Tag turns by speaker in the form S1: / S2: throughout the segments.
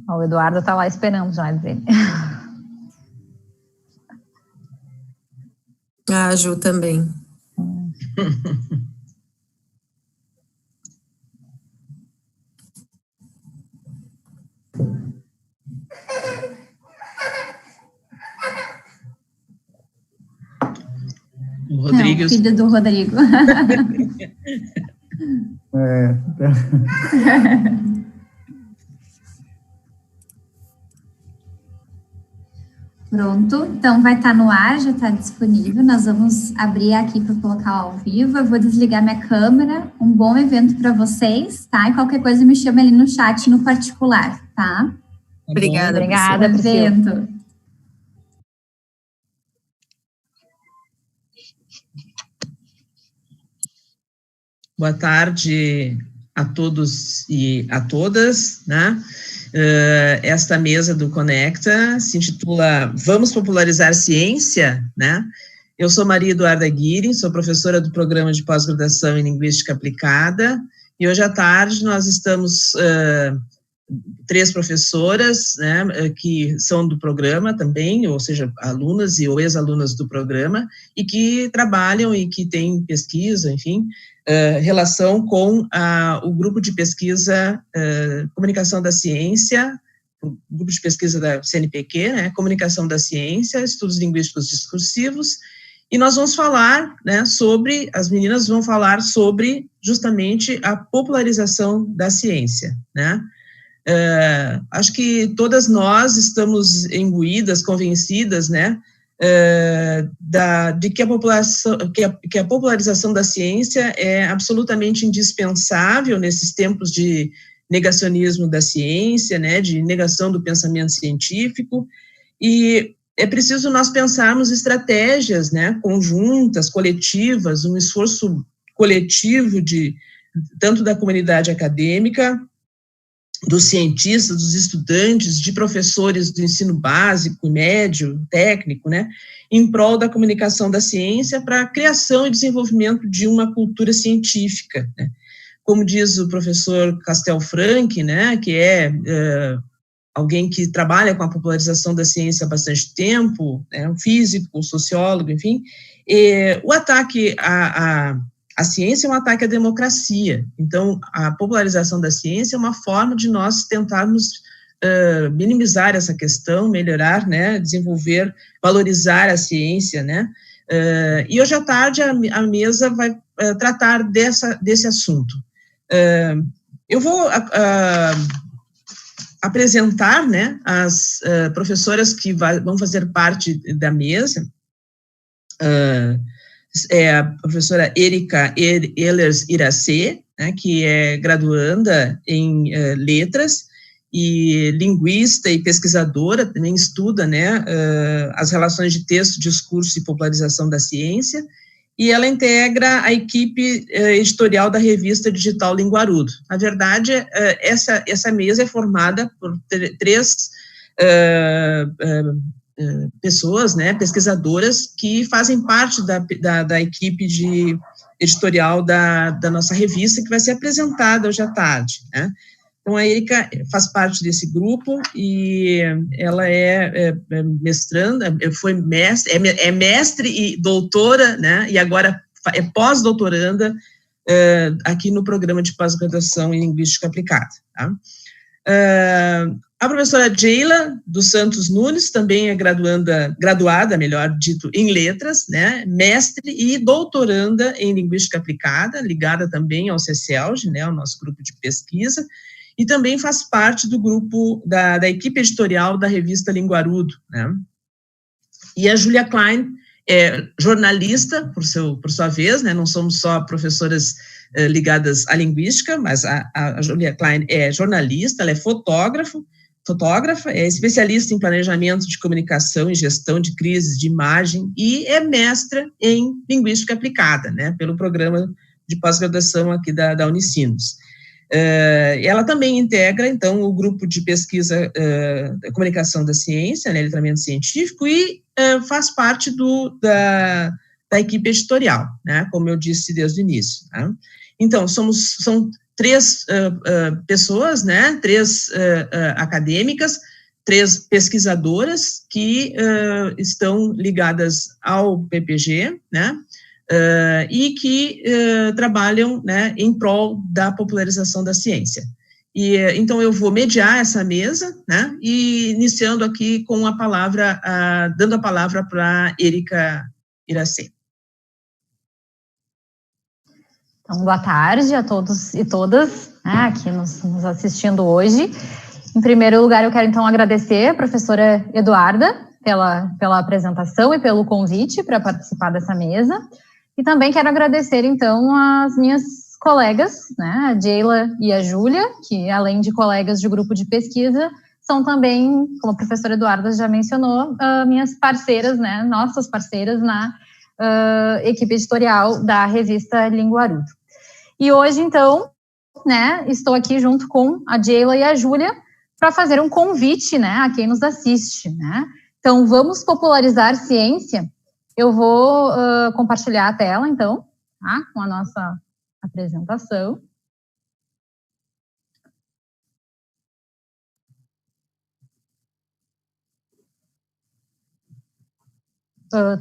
S1: O Eduardo está lá esperando já dizer.
S2: A Ju também.
S3: O Rodrigo.
S4: Não, filho do Rodrigo. Pronto, então vai estar no ar, já está disponível. Nós vamos abrir aqui para colocar ao vivo. Eu vou desligar minha câmera. Um bom evento para vocês, tá? E qualquer coisa me chama ali no chat, no particular, tá?
S2: Obrigada,
S4: Priscila.
S3: Boa tarde a todos e a todas, né? Esta mesa do Conecta se intitula Vamos Popularizar Ciência, né? Eu sou Maria Eduarda Guirin, sou professora do Programa de Pós-Graduação em Linguística Aplicada, e hoje à tarde nós estamos 3 professoras, né, que são do programa também, ou seja, alunas ou ex-alunas do programa, e que trabalham e que têm pesquisa, enfim, relação com o grupo de pesquisa Comunicação da Ciência, o grupo de pesquisa da CNPq, né, Comunicação da Ciência, Estudos Linguísticos Discursivos, e nós vamos falar, né, as meninas vão falar sobre justamente a popularização da ciência, né. Acho que todas nós estamos imbuídas, convencidas, né, de que a popularização da ciência é absolutamente indispensável nesses tempos de negacionismo da ciência, né, de negação do pensamento científico, e é preciso nós pensarmos estratégias, né, conjuntas, coletivas, um esforço coletivo tanto da comunidade acadêmica, dos cientistas, dos estudantes, de professores do ensino básico, médio, técnico, né, em prol da comunicação da ciência para a criação e desenvolvimento de uma cultura científica, né. Como diz o professor Castelfranc, né, que é alguém que trabalha com a popularização da ciência há bastante tempo, um físico, sociólogo, enfim, o ataque a ciência é um ataque à democracia. Então, a popularização da ciência é uma forma de nós tentarmos minimizar essa questão, melhorar, né, desenvolver, valorizar a ciência, né, e hoje à tarde a mesa vai tratar desse assunto. Eu vou apresentar, né, as professoras que vão fazer parte da mesa. É a professora Erika Ehlers Iracê, né, que é graduanda em letras e linguista e pesquisadora, também estuda, né, as relações de texto, discurso e popularização da ciência, e ela integra a equipe editorial da revista digital Linguarudo. Na verdade, essa mesa é formada por 3 pessoas, né, pesquisadoras, que fazem parte da equipe editorial da nossa revista, que vai ser apresentada hoje à tarde, né. Então, a Erika faz parte desse grupo e ela é mestranda, é mestre e doutora, né, e agora é pós-doutoranda aqui no programa de pós-graduação em Linguística Aplicada, tá? A professora Geila dos Santos Nunes também é graduada, melhor dito, em letras, né, mestre e doutoranda em Linguística Aplicada, ligada também ao CCELG, né, o nosso grupo de pesquisa, e também faz parte do grupo da equipe editorial da revista Linguarudo, né. E a Julia Klein é jornalista, por sua vez, né, não somos só professoras ligadas à linguística, mas a Julia Klein é jornalista, ela é fotógrafa, é especialista em planejamento de comunicação e gestão de crises de imagem e é mestra em linguística aplicada, né, pelo programa de pós-graduação aqui da Unicinos. Ela também integra, então, o grupo de pesquisa da comunicação da ciência, né, letramento científico, e faz parte da equipe editorial, né, como eu disse desde o início, né. Então, são 3 pessoas, né, 3 acadêmicas, 3 pesquisadoras que estão ligadas ao PPG, né, e que trabalham, né, em prol da popularização da ciência. E, então, eu vou mediar essa mesa, né, e iniciando aqui com a palavra, dando a palavra para Érica Iracema.
S1: Então, boa tarde a todos e todas, né, aqui nos assistindo hoje. Em primeiro lugar, eu quero, então, agradecer a professora Eduarda pela apresentação e pelo convite para participar dessa mesa. E também quero agradecer, então, as minhas colegas, né, a Jayla e a Júlia, que, além de colegas de grupo de pesquisa, são também, como a professora Eduarda já mencionou, minhas parceiras, né, nossas parceiras na equipe editorial da revista Linguarudo. E hoje, então, né, estou aqui junto com a Jayla e a Júlia para fazer um convite, né, a quem nos assiste, né. Então, vamos popularizar ciência. Eu vou compartilhar a tela, então, tá, com a nossa apresentação.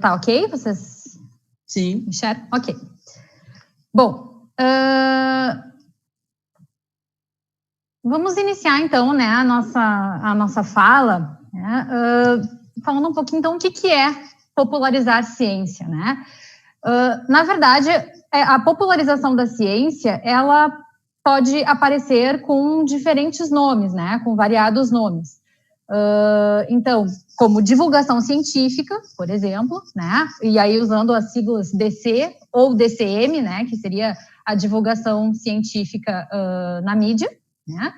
S1: Tá ok? Vocês
S3: Sim.
S1: enxergam? Ok. Bom, vamos iniciar, então, né, a nossa fala, né, falando um pouquinho, então, o que é popularizar ciência, né? Na verdade, a popularização da ciência, ela pode aparecer com diferentes nomes, né, com variados nomes. Então, como divulgação científica, por exemplo, né, e aí usando as siglas DC ou DCM, né, que seria a divulgação científica na mídia, né,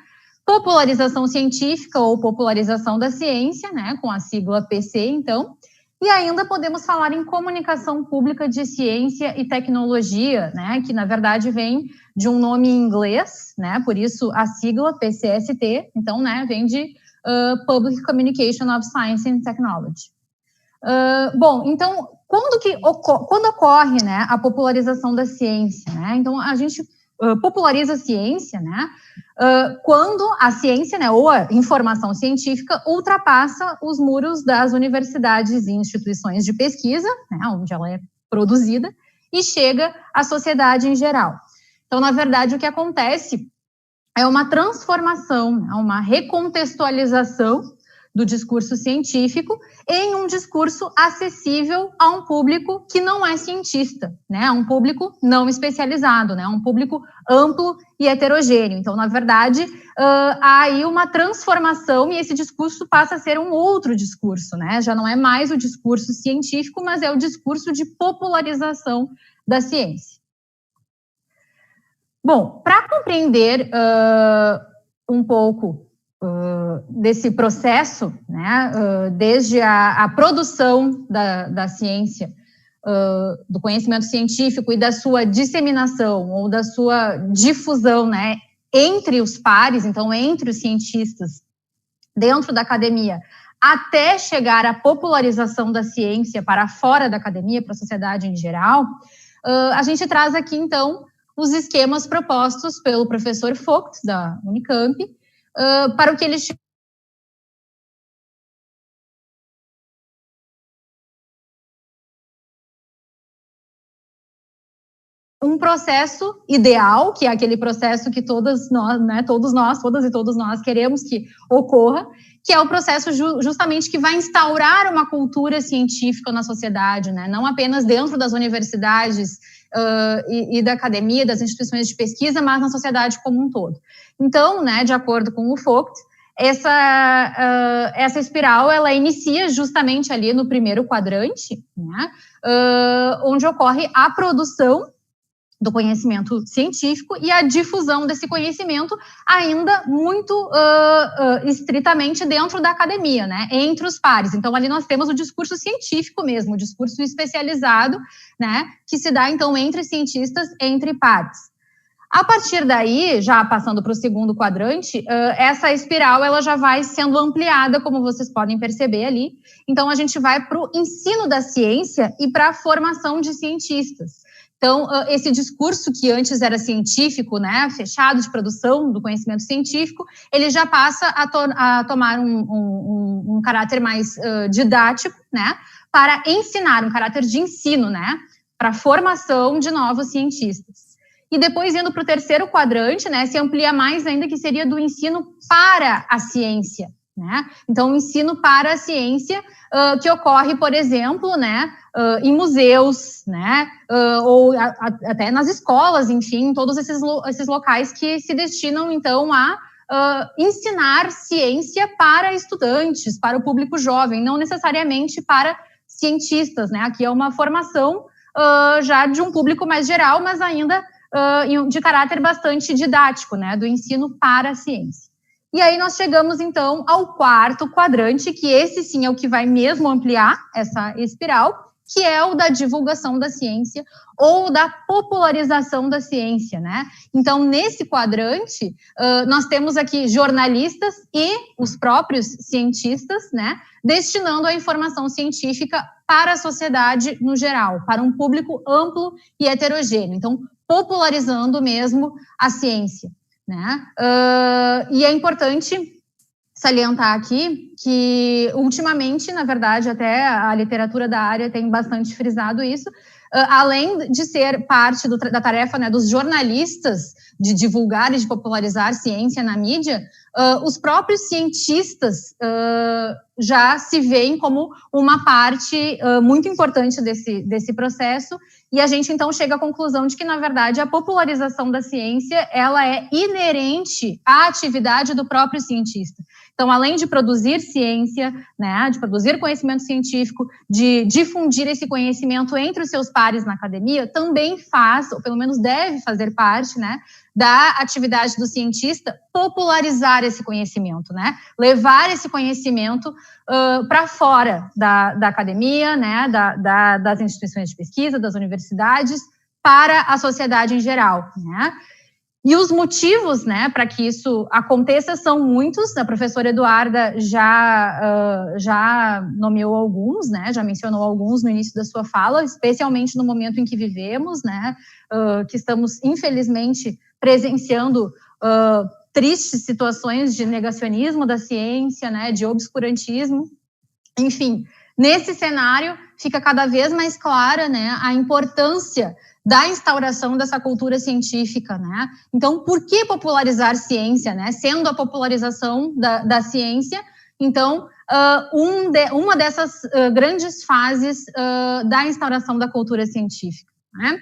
S1: popularização científica ou popularização da ciência, né, com a sigla PC, então, e ainda podemos falar em comunicação pública de ciência e tecnologia, né, que na verdade vem de um nome em inglês, né, por isso a sigla PCST, então, né, vem de Public Communication of Science and Technology. Bom, então, quando ocorre, né, a popularização da ciência, né, então a gente populariza a ciência, né, quando a ciência, né, ou a informação científica ultrapassa os muros das universidades e instituições de pesquisa, né, onde ela é produzida, e chega à sociedade em geral. Então, na verdade, o que acontece é uma transformação, uma recontextualização do discurso científico em um discurso acessível a um público que não é cientista, né, um público não especializado, né, um público amplo e heterogêneo. Então, na verdade, há aí uma transformação e esse discurso passa a ser um outro discurso, né, já não é mais o discurso científico, mas é o discurso de popularização da ciência. Bom, para compreender um pouco desse processo, né, desde a produção da ciência, do conhecimento científico e da sua disseminação ou da sua difusão, né, entre os pares, então entre os cientistas dentro da academia, até chegar à popularização da ciência para fora da academia, para a sociedade em geral, a gente traz aqui, então, os esquemas propostos pelo professor Vogt, da Unicamp, para o que eles um processo ideal, que é aquele processo que todas e todos nós queremos que ocorra, que é o processo justamente que vai instaurar uma cultura científica na sociedade, né? Não apenas dentro das universidades e da academia, das instituições de pesquisa, mas na sociedade como um todo. Então, né, de acordo com o Vogt, essa espiral, ela inicia justamente ali no primeiro quadrante, né, onde ocorre a produção do conhecimento científico e a difusão desse conhecimento ainda muito estritamente dentro da academia, né, entre os pares. Então, ali nós temos o discurso científico mesmo, o discurso especializado, né, que se dá, então, entre cientistas, entre pares. A partir daí, já passando para o segundo quadrante, essa espiral ela já vai sendo ampliada, como vocês podem perceber ali. Então, a gente vai para o ensino da ciência e para a formação de cientistas. Então, esse discurso que antes era científico, né, fechado de produção do conhecimento científico, ele já passa a tomar um caráter mais didático, né, para ensinar, um caráter de ensino, né, para a formação de novos cientistas. E depois, indo para o terceiro quadrante, né, se amplia mais ainda, que seria do ensino para a ciência, né? Então, o ensino para a ciência que ocorre, por exemplo, né, em museus, né, ou até nas escolas, enfim, todos esses locais que se destinam, então, a ensinar ciência para estudantes, para o público jovem, não necessariamente para cientistas, né? Aqui é uma formação já de um público mais geral, mas ainda de caráter bastante didático, né, do ensino para a ciência. E aí nós chegamos, então, ao quarto quadrante, que esse sim é o que vai mesmo ampliar essa espiral, que é o da divulgação da ciência ou da popularização da ciência, né? Então, nesse quadrante, nós temos aqui jornalistas e os próprios cientistas, né, destinando a informação científica para a sociedade no geral, para um público amplo e heterogêneo. Então, popularizando mesmo a ciência, né? E é importante salientar aqui que, ultimamente, na verdade, até a literatura da área tem bastante frisado isso, além de ser parte da tarefa, né, dos jornalistas de divulgar e de popularizar ciência na mídia, os próprios cientistas já se veem como uma parte muito importante desse processo, e a gente, então, chega à conclusão de que, na verdade, a popularização da ciência, ela é inerente à atividade do próprio cientista. Então, além de produzir ciência, né, de produzir conhecimento científico, de difundir esse conhecimento entre os seus pares na academia, também faz, ou pelo menos deve fazer parte, né, da atividade do cientista popularizar esse conhecimento, né, levar esse conhecimento para fora da academia, né, das instituições de pesquisa, das universidades, para a sociedade em geral, né. E os motivos, né, para que isso aconteça são muitos. A professora Eduarda já nomeou alguns, né, já mencionou alguns no início da sua fala, especialmente no momento em que vivemos, né, que estamos, infelizmente, presenciando tristes situações de negacionismo da ciência, né, de obscurantismo. Enfim, nesse cenário fica cada vez mais clara, né, a importância da instauração dessa cultura científica, né? Então, por que popularizar ciência, né? Sendo a popularização da ciência, então, uma dessas grandes fases da instauração da cultura científica, né?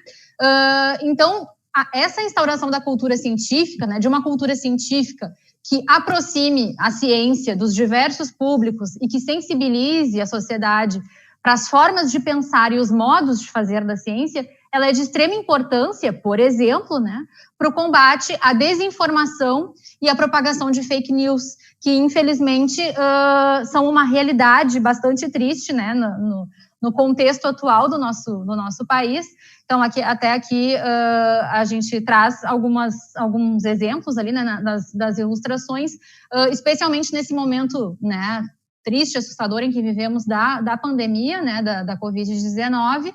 S1: Então, essa instauração da cultura científica, né, de uma cultura científica que aproxime a ciência dos diversos públicos e que sensibilize a sociedade para as formas de pensar e os modos de fazer da ciência, ela é de extrema importância, por exemplo, né, para o combate à desinformação e à propagação de fake news, que, infelizmente, são uma realidade bastante triste, né, no contexto atual do nosso país. Então, até aqui, a gente traz alguns exemplos ali, né, das ilustrações, especialmente nesse momento, né, triste, assustador em que vivemos da pandemia, né, da Covid-19,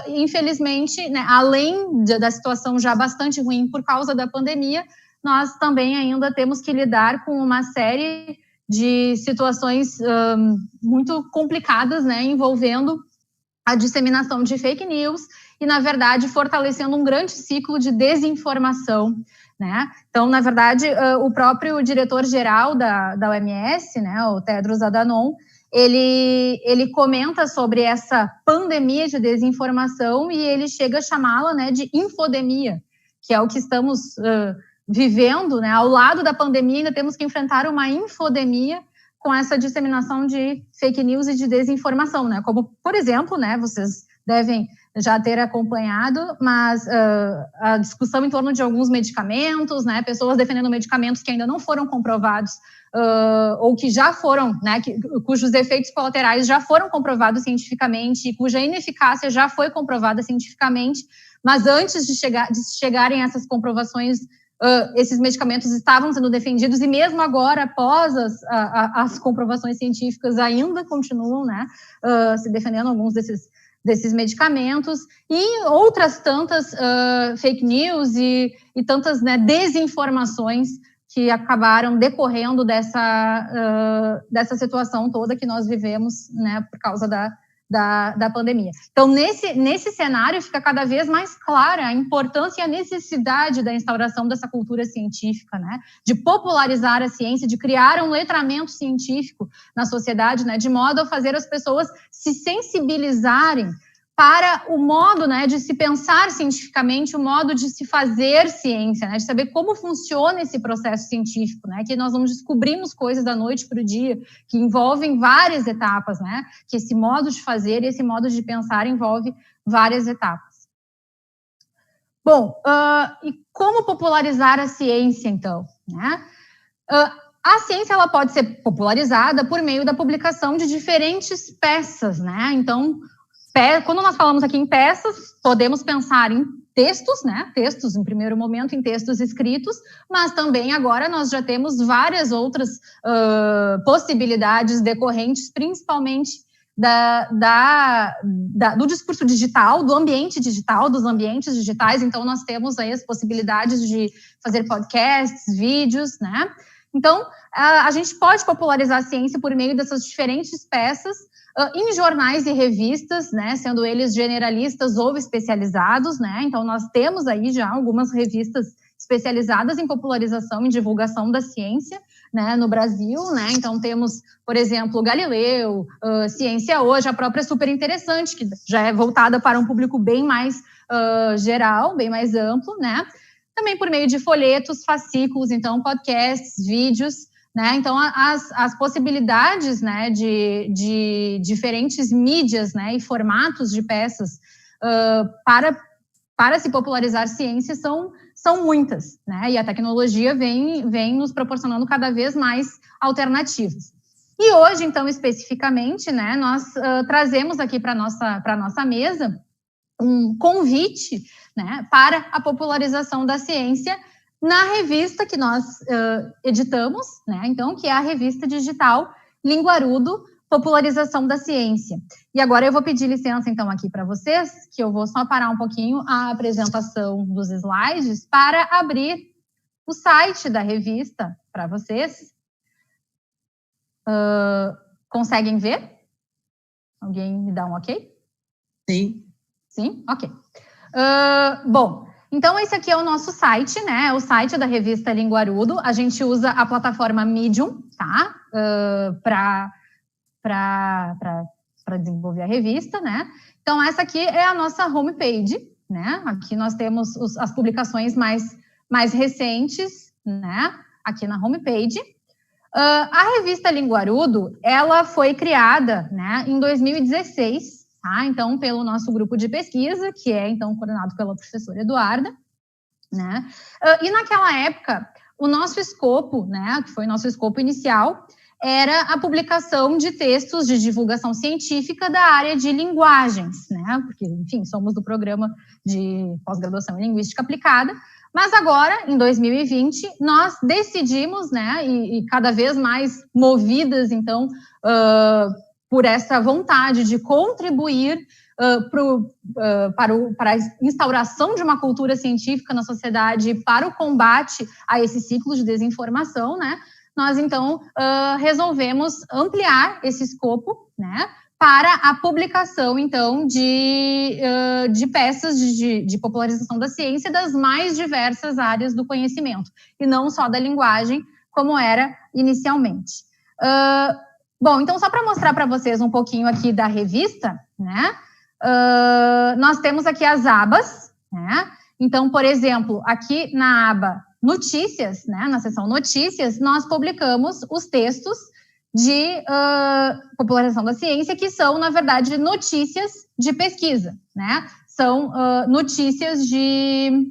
S1: infelizmente, né, além da situação já bastante ruim por causa da pandemia, nós também ainda temos que lidar com uma série de situações muito complicadas, né, envolvendo a disseminação de fake news e, na verdade, fortalecendo um grande ciclo de desinformação, né? Então, na verdade, o próprio diretor-geral da OMS, né, o Tedros Adhanom, ele comenta sobre essa pandemia de desinformação e ele chega a chamá-la, né, de infodemia, que é o que estamos vivendo, né? Ao lado da pandemia, ainda temos que enfrentar uma infodemia com essa disseminação de fake news e de desinformação, né? Como, por exemplo, né, vocês devem já ter acompanhado, mas a discussão em torno de alguns medicamentos, né, pessoas defendendo medicamentos que ainda não foram comprovados, ou que já foram, né, cujos efeitos colaterais já foram comprovados cientificamente, cuja ineficácia já foi comprovada cientificamente, mas antes de chegarem a essas comprovações, esses medicamentos estavam sendo defendidos, e mesmo agora, após as comprovações científicas, ainda continuam, né, se defendendo alguns desses medicamentos, e outras tantas fake news e tantas, né, desinformações que acabaram decorrendo dessa situação toda que nós vivemos, né, por causa da pandemia. Então, nesse cenário, fica cada vez mais clara a importância e a necessidade da instauração dessa cultura científica, né, de popularizar a ciência, de criar um letramento científico na sociedade, né, de modo a fazer as pessoas se sensibilizarem para o modo, né, de se pensar cientificamente, o modo de se fazer ciência, né, de saber como funciona esse processo científico, né, que nós vamos descobrimos coisas da noite para o dia, que envolvem várias etapas, né, que esse modo de fazer e esse modo de pensar envolve várias etapas. Bom, e como popularizar a ciência, então, né? A ciência, ela pode ser popularizada por meio da publicação de diferentes peças, né, então, quando nós falamos aqui em peças, podemos pensar em textos, né? Textos, em primeiro momento, em textos escritos, mas também agora nós já temos várias outras possibilidades decorrentes, principalmente do discurso digital, do ambiente digital, dos ambientes digitais. Então, nós temos aí as possibilidades de fazer podcasts, vídeos, né? Então, a gente pode popularizar a ciência por meio dessas diferentes peças, em jornais e revistas, né, sendo eles generalistas ou especializados, né, então nós temos aí já algumas revistas especializadas em popularização e divulgação da ciência, né, no Brasil, né, então temos, por exemplo, Galileu, Ciência Hoje, a própria Super Interessante, que já é voltada para um público bem mais geral, bem mais amplo, né, também por meio de folhetos, fascículos, então podcasts, vídeos, né? Então, as possibilidades, né, de diferentes mídias, né, e formatos de peças para se popularizar ciência são muitas, né? E a tecnologia vem nos proporcionando cada vez mais alternativas. E hoje, então, especificamente, né, nós trazemos aqui para a nossa mesa um convite, né, para a popularização da ciência na revista que nós editamos, né, então, que é a revista digital Linguarudo, Popularização da Ciência. E agora eu vou pedir licença, então, aqui para vocês, que eu vou só parar um pouquinho a apresentação dos slides para abrir o site da revista para vocês. Conseguem ver? Alguém me dá um ok?
S3: Sim.
S1: Sim? Ok. Bom, então esse aqui é o nosso site, né? É o site da revista Linguarudo. A gente usa a plataforma Medium, tá? Para desenvolver a revista, né? Então essa aqui é a nossa homepage, né? Aqui nós temos as publicações mais recentes, né? Aqui na homepage. A revista Linguarudo, ela foi criada, né, em 2016, tá? Então, pelo nosso grupo de pesquisa, que é, então, coordenado pela professora Eduarda, né? E naquela época, o nosso escopo, né, que foi o nosso escopo inicial, era a publicação de textos de divulgação científica da área de linguagens, né? Porque, enfim, somos do programa de pós-graduação em Linguística Aplicada. Mas agora, em 2020, nós decidimos, né, e cada vez mais movidas, então, por essa vontade de contribuir para a instauração de uma cultura científica na sociedade, para o combate a esse ciclo de desinformação, né, nós, então, resolvemos ampliar esse escopo, né, para a publicação, então, de peças de popularização da ciência das mais diversas áreas do conhecimento, e não só da linguagem, como era inicialmente. Bom, então, só para mostrar para vocês um pouquinho aqui da revista, né, nós temos aqui as abas, né, então, por exemplo, aqui na aba Notícias, né, na seção Notícias, nós publicamos os textos de popularização da ciência, que são, na verdade, notícias de pesquisa, né? são notícias de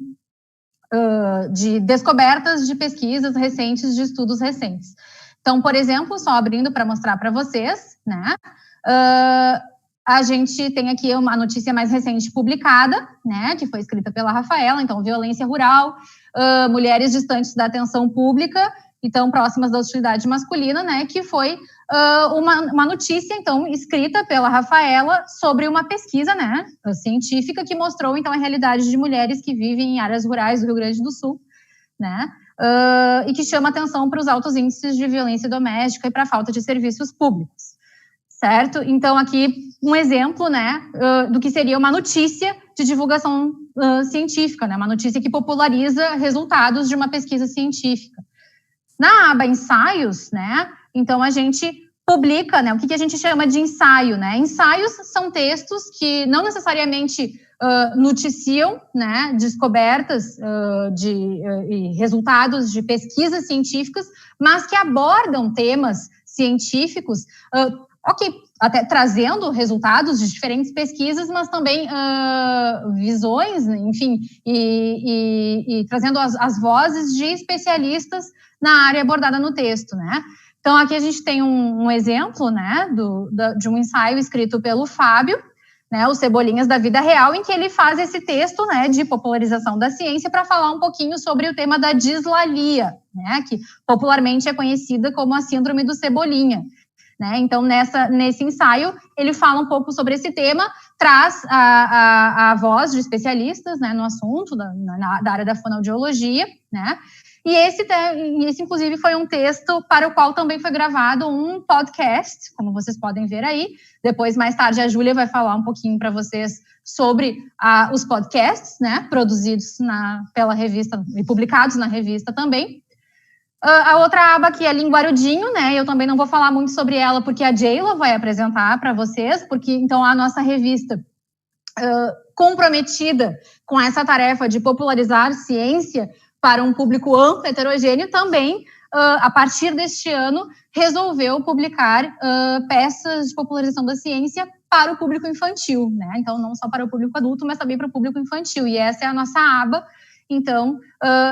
S1: descobertas de pesquisas recentes, de estudos recentes. Então, por exemplo, só abrindo para mostrar para vocês, né, a gente tem aqui uma notícia mais recente publicada, né, que foi escrita pela Rafaela, então, violência rural, mulheres distantes da atenção pública e tão próximas da hostilidade masculina, né, que foi uma notícia, então, escrita pela Rafaela sobre uma pesquisa, né, científica que mostrou, então, a realidade de mulheres que vivem em áreas rurais do Rio Grande do Sul, né, e que chama atenção para os altos índices de violência doméstica e para a falta de serviços públicos, certo? Então, aqui, um exemplo, né, do que seria uma notícia de divulgação científica, né, uma notícia que populariza resultados de uma pesquisa científica. Na aba ensaios, né, então a gente publica, né, o que a gente chama de ensaio, né? Ensaios são textos que não necessariamente noticiam, né, descobertas e resultados de pesquisas científicas, mas que abordam temas científicos, até trazendo resultados de diferentes pesquisas, mas também visões, enfim, e trazendo as vozes de especialistas na área abordada no texto, né? Então, aqui a gente tem um exemplo, né, de um ensaio escrito pelo Fábio, né, o Cebolinhas da Vida Real, em que ele faz esse texto, né, de popularização da ciência para falar um pouquinho sobre o tema da dislalia, né, que popularmente é conhecida como a síndrome do Cebolinha, né? Então, nesse ensaio, ele fala um pouco sobre esse tema, traz a voz de especialistas, né, no assunto, da área da fonoaudiologia, né? E esse, inclusive, foi um texto para o qual também foi gravado um podcast, como vocês podem ver aí. Depois, mais tarde, a Júlia vai falar um pouquinho para vocês sobre os podcasts, né, produzidos pela revista e publicados na revista também. A outra aba aqui é Linguarudinho, né, eu também não vou falar muito sobre ela, porque a Jayla vai apresentar para vocês, porque, então, a nossa revista comprometida com essa tarefa de popularizar ciência para um público amplo, heterogêneo, também, a partir deste ano, resolveu publicar peças de popularização da ciência para o público infantil, né? Então, não só para o público adulto, mas também para o público infantil. E essa é a nossa aba, então,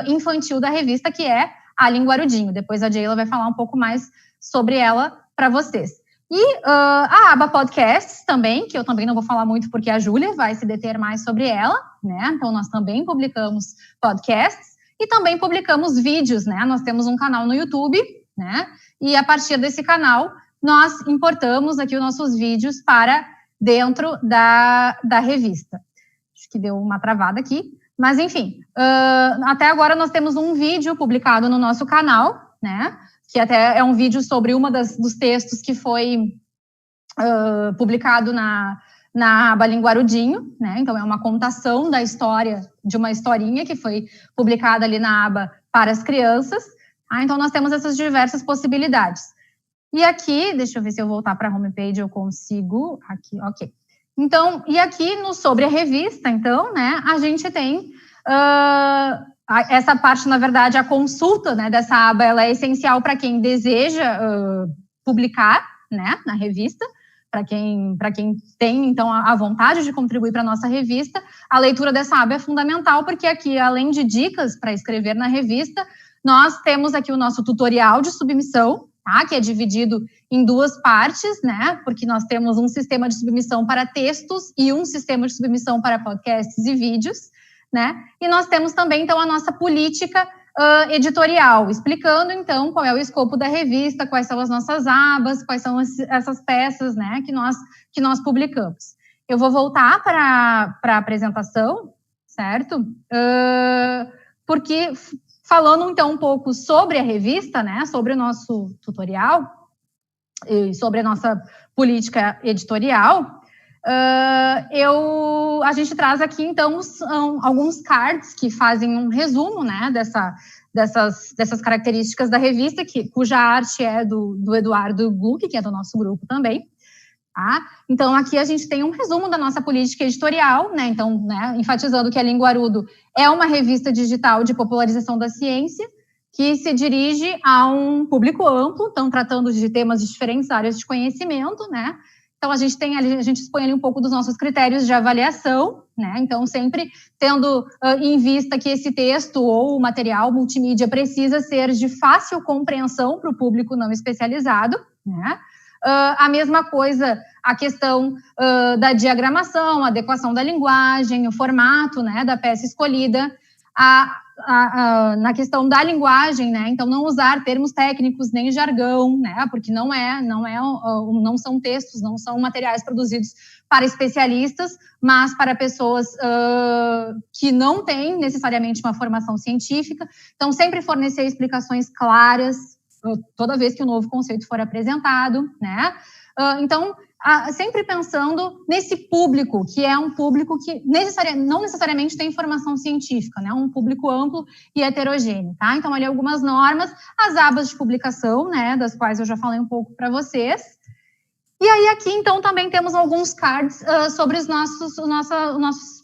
S1: infantil da revista, que é a Linguarudinho. Depois a Jayla vai falar um pouco mais sobre ela para vocês. E a aba podcasts também, que eu também não vou falar muito porque a Júlia vai se deter mais sobre ela, né? Então, nós também publicamos podcasts. E também publicamos vídeos, né? Nós temos um canal no YouTube, né? E a partir desse canal, nós importamos aqui os nossos vídeos para dentro da revista. Acho que deu uma travada aqui. Mas, enfim, até agora nós temos um vídeo publicado no nosso canal, né? Que até é um vídeo sobre uma dos textos que foi publicado na aba Linguarudinho, né? Então, é uma contação da história, de uma historinha que foi publicada ali na aba para as crianças. Então, nós temos essas diversas possibilidades. E aqui, deixa eu ver se eu voltar para a homepage eu consigo. Aqui, ok. Então, e aqui sobre a revista, então, né, a gente tem essa parte, na verdade, a consulta, né, dessa aba, ela é essencial para quem deseja publicar, né, na revista. Para quem tem, então, a vontade de contribuir para a nossa revista, a leitura dessa aba é fundamental, porque aqui, além de dicas para escrever na revista, nós temos aqui o nosso tutorial de submissão, tá? Que é dividido em duas partes, né? Porque nós temos um sistema de submissão para textos e um sistema de submissão para podcasts e vídeos, né? E nós temos também, então, a nossa política editorial, explicando, então, qual é o escopo da revista, quais são as nossas abas, quais são essas peças, né, que nós publicamos. Eu vou voltar para a apresentação, certo? Porque, falando, então, um pouco sobre a revista, né, sobre o nosso tutorial, e sobre a nossa política editorial, a gente traz aqui, então, alguns cards que fazem um resumo, né, dessas características da revista, cuja arte é do Eduardo Gluck, que é do nosso grupo também. Tá? Então, aqui a gente tem um resumo da nossa política editorial, né, então, né, enfatizando que a Linguarudo é uma revista digital de popularização da ciência, que se dirige a um público amplo, então, tratando de temas de diferentes áreas de conhecimento, né, Então, a gente expõe ali um pouco dos nossos critérios de avaliação, né? Então, sempre tendo em vista que esse texto ou material multimídia precisa ser de fácil compreensão para o público não especializado, né? A mesma coisa, a questão da diagramação, a adequação da linguagem, o formato, né, da peça escolhida, na questão da linguagem, né, então não usar termos técnicos nem jargão, né, porque não são textos, não são materiais produzidos para especialistas, mas para pessoas que não têm necessariamente uma formação científica. Então, sempre fornecer explicações claras toda vez que um novo conceito for apresentado, né? Então, sempre pensando nesse público, que é um público que não necessariamente tem formação científica, né? Um público amplo e heterogêneo, tá? Então, ali algumas normas, as abas de publicação, né? Das quais eu já falei um pouco para vocês. E aí, aqui, então, também temos alguns cards sobre os nossos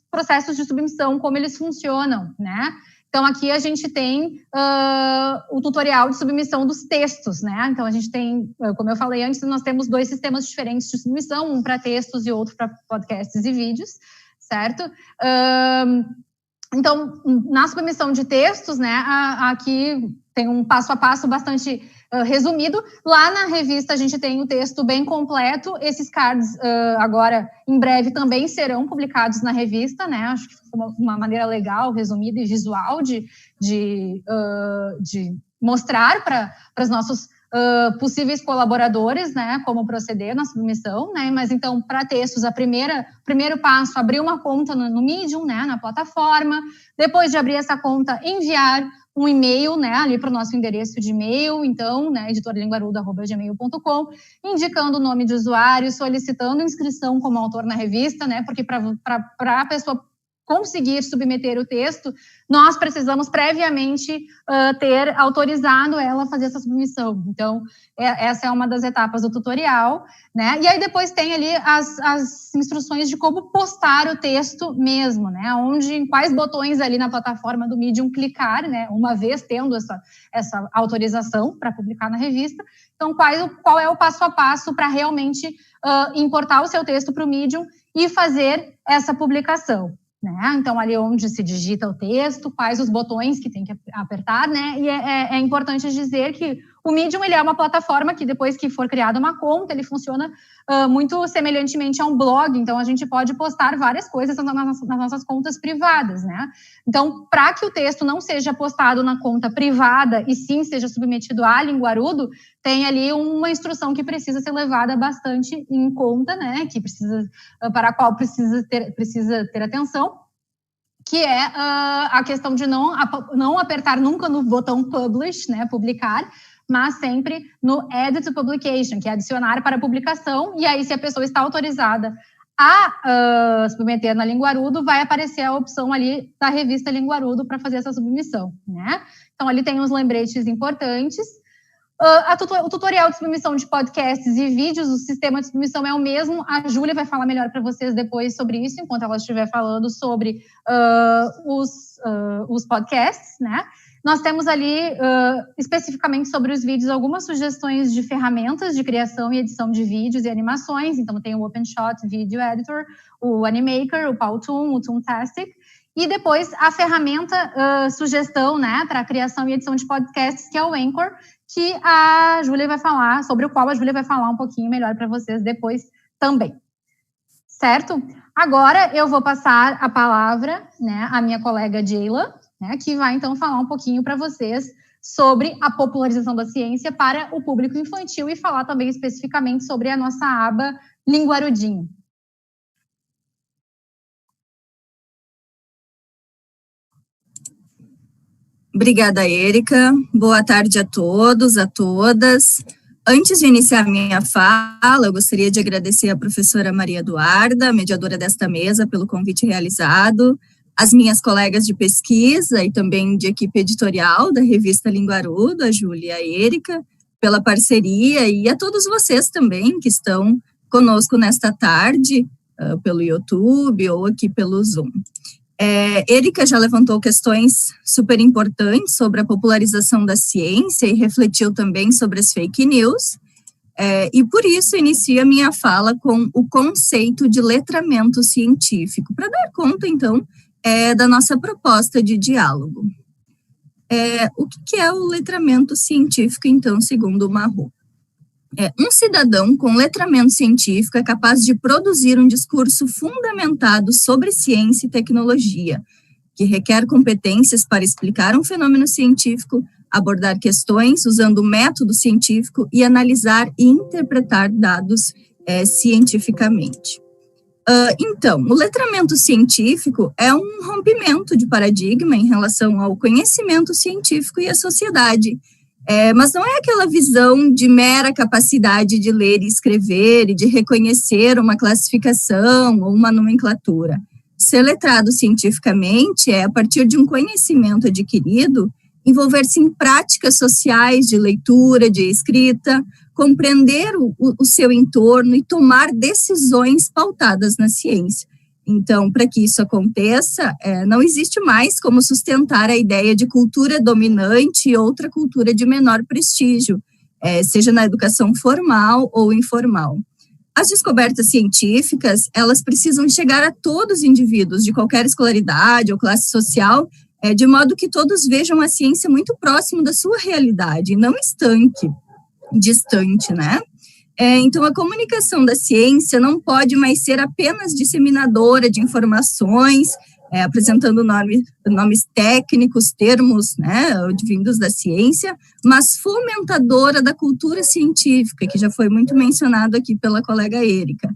S1: processos de submissão, como eles funcionam, né? Então, aqui a gente tem o tutorial de submissão dos textos, né? Então, a gente tem, como eu falei antes, nós temos 2 sistemas diferentes de submissão, um para textos e outro para podcasts e vídeos, certo? Então, na submissão de textos, né, aqui tem um passo a passo bastante resumido. Lá na revista a gente tem o texto bem completo. Esses cards agora, em breve, também serão publicados na revista, né? Acho que foi uma maneira legal, resumida e visual de mostrar para os nossos possíveis colaboradores, né, como proceder na submissão, né? Mas então, para textos, primeiro passo, abrir uma conta no Medium, né, na plataforma. Depois de abrir essa conta, enviar um e-mail, né, ali para o nosso endereço de e-mail, então, né, editorlinguarudo@gmail.com, indicando o nome de usuário, solicitando inscrição como autor na revista, né, porque para a pessoa conseguir submeter o texto, nós precisamos previamente ter autorizado ela a fazer essa submissão. Então, essa é uma das etapas do tutorial, né? E aí depois tem ali as instruções de como postar o texto mesmo, né? Em quais botões ali na plataforma do Medium clicar, né? Uma vez tendo essa autorização para publicar na revista. Então, qual é o passo a passo para realmente importar o seu texto para o Medium e fazer essa publicação, né? Então, ali onde se digita o texto, quais os botões que tem que apertar, né? E é importante dizer que o Medium, ele é uma plataforma que depois que for criada uma conta, ele funciona muito semelhantemente a um blog, então a gente pode postar várias coisas nas nossas contas privadas, né? Então, para que o texto não seja postado na conta privada e sim seja submetido à Linguarudo, tem ali uma instrução que precisa ser levada bastante em conta, né? Para a qual precisa ter atenção, que é a questão de não apertar nunca no botão Publish, né? Publicar, mas sempre no Add to Publication, que é adicionar para publicação, e aí se a pessoa está autorizada a submeter na Linguarudo, vai aparecer a opção ali da revista Linguarudo para fazer essa submissão, né? Então, ali tem uns lembretes importantes. O tutorial de submissão de podcasts e vídeos, o sistema de submissão é o mesmo. A Júlia vai falar melhor para vocês depois sobre isso, enquanto ela estiver falando sobre os podcasts, né? Nós temos ali, especificamente sobre os vídeos, algumas sugestões de ferramentas de criação e edição de vídeos e animações. Então, tem o OpenShot Video Editor, o Animaker, o Powtoon, o Toontastic. E depois a ferramenta sugestão, né, para a criação e edição de podcasts, que é o Anchor, que a Júlia vai falar, sobre o qual a Júlia vai falar um pouquinho melhor para vocês depois também. Certo? Agora eu vou passar a palavra, né, à minha colega Jayla, né, que vai então falar um pouquinho para vocês sobre a popularização da ciência para o público infantil e falar também especificamente sobre a nossa aba Linguarudinho.
S5: Obrigada, Érica. Boa tarde a todos, a todas. Antes de iniciar minha fala, eu gostaria de agradecer a professora Maria Eduarda, mediadora desta mesa, pelo convite realizado, as minhas colegas de pesquisa e também de equipe editorial da revista Linguarudo, a Júlia e a Érica, pela parceria, e a todos vocês também que estão conosco nesta tarde, pelo YouTube ou aqui pelo Zoom. Érica já levantou questões super importantes sobre a popularização da ciência e refletiu também sobre as fake news. E por isso inicio a minha fala com o conceito de letramento científico, para dar conta, então, da nossa proposta de diálogo. O que é o letramento científico, então, segundo o Marrou? Um cidadão com letramento científico é capaz de produzir um discurso fundamentado sobre ciência e tecnologia, que requer competências para explicar um fenômeno científico, abordar questões usando o método científico e analisar e interpretar dados cientificamente. Então, o letramento científico é um rompimento de paradigma em relação ao conhecimento científico e à sociedade, mas não é aquela visão de mera capacidade de ler e escrever e de reconhecer uma classificação ou uma nomenclatura. Ser letrado cientificamente é, a partir de um conhecimento adquirido, envolver-se em práticas sociais de leitura, de escrita, compreender o seu entorno e tomar decisões pautadas na ciência. Então, para que isso aconteça, não existe mais como sustentar a ideia de cultura dominante e outra cultura de menor prestígio, seja na educação formal ou informal. As descobertas científicas, elas precisam chegar a todos os indivíduos de qualquer escolaridade ou classe social, de modo que todos vejam a ciência muito próximo da sua realidade, e não distante, né? Então, a comunicação da ciência não pode mais ser apenas disseminadora de informações, apresentando nomes técnicos, termos, né, vindos da ciência, mas fomentadora da cultura científica, que já foi muito mencionado aqui pela colega Érica.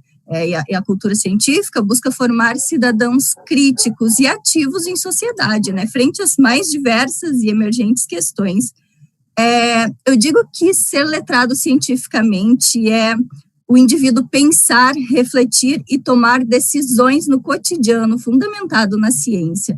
S5: E a cultura científica busca formar cidadãos críticos e ativos em sociedade, né, frente às mais diversas e emergentes questões. Eu digo que ser letrado cientificamente é o indivíduo pensar, refletir e tomar decisões no cotidiano, fundamentado na ciência.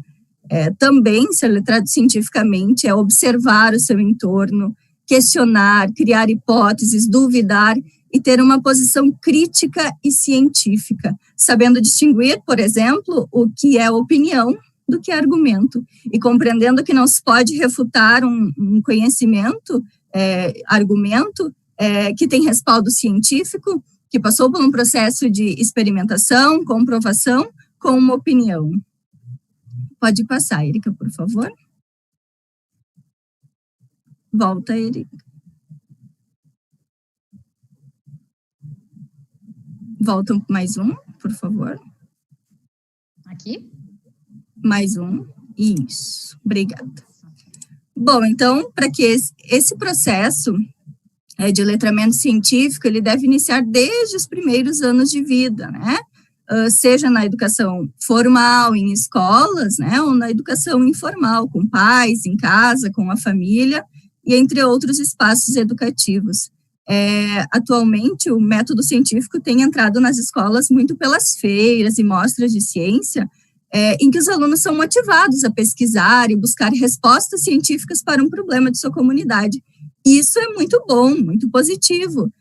S5: Também ser letrado cientificamente é observar o seu entorno, questionar, criar hipóteses, duvidar e ter uma posição crítica e científica, sabendo distinguir, por exemplo, o que é opinião do que é argumento, e compreendendo que não se pode refutar um conhecimento, argumento, que tem respaldo científico, que passou por um processo de experimentação, comprovação, com uma opinião. Pode passar, Érica, por favor. Volta, Érica. Volta mais um, por favor.
S1: Aqui?
S5: Mais um. Isso. Obrigada. Bom, então, para que esse processo de letramento científico, ele deve iniciar desde os primeiros anos de vida, né? Seja na educação formal, em escolas, né? Ou na educação informal, com pais, em casa, com a família, e entre outros espaços educativos. Atualmente, o método científico tem entrado nas escolas muito pelas feiras e mostras de ciência, em que os alunos são motivados a pesquisar e buscar respostas científicas para um problema de sua comunidade. Isso é muito bom, muito positivo,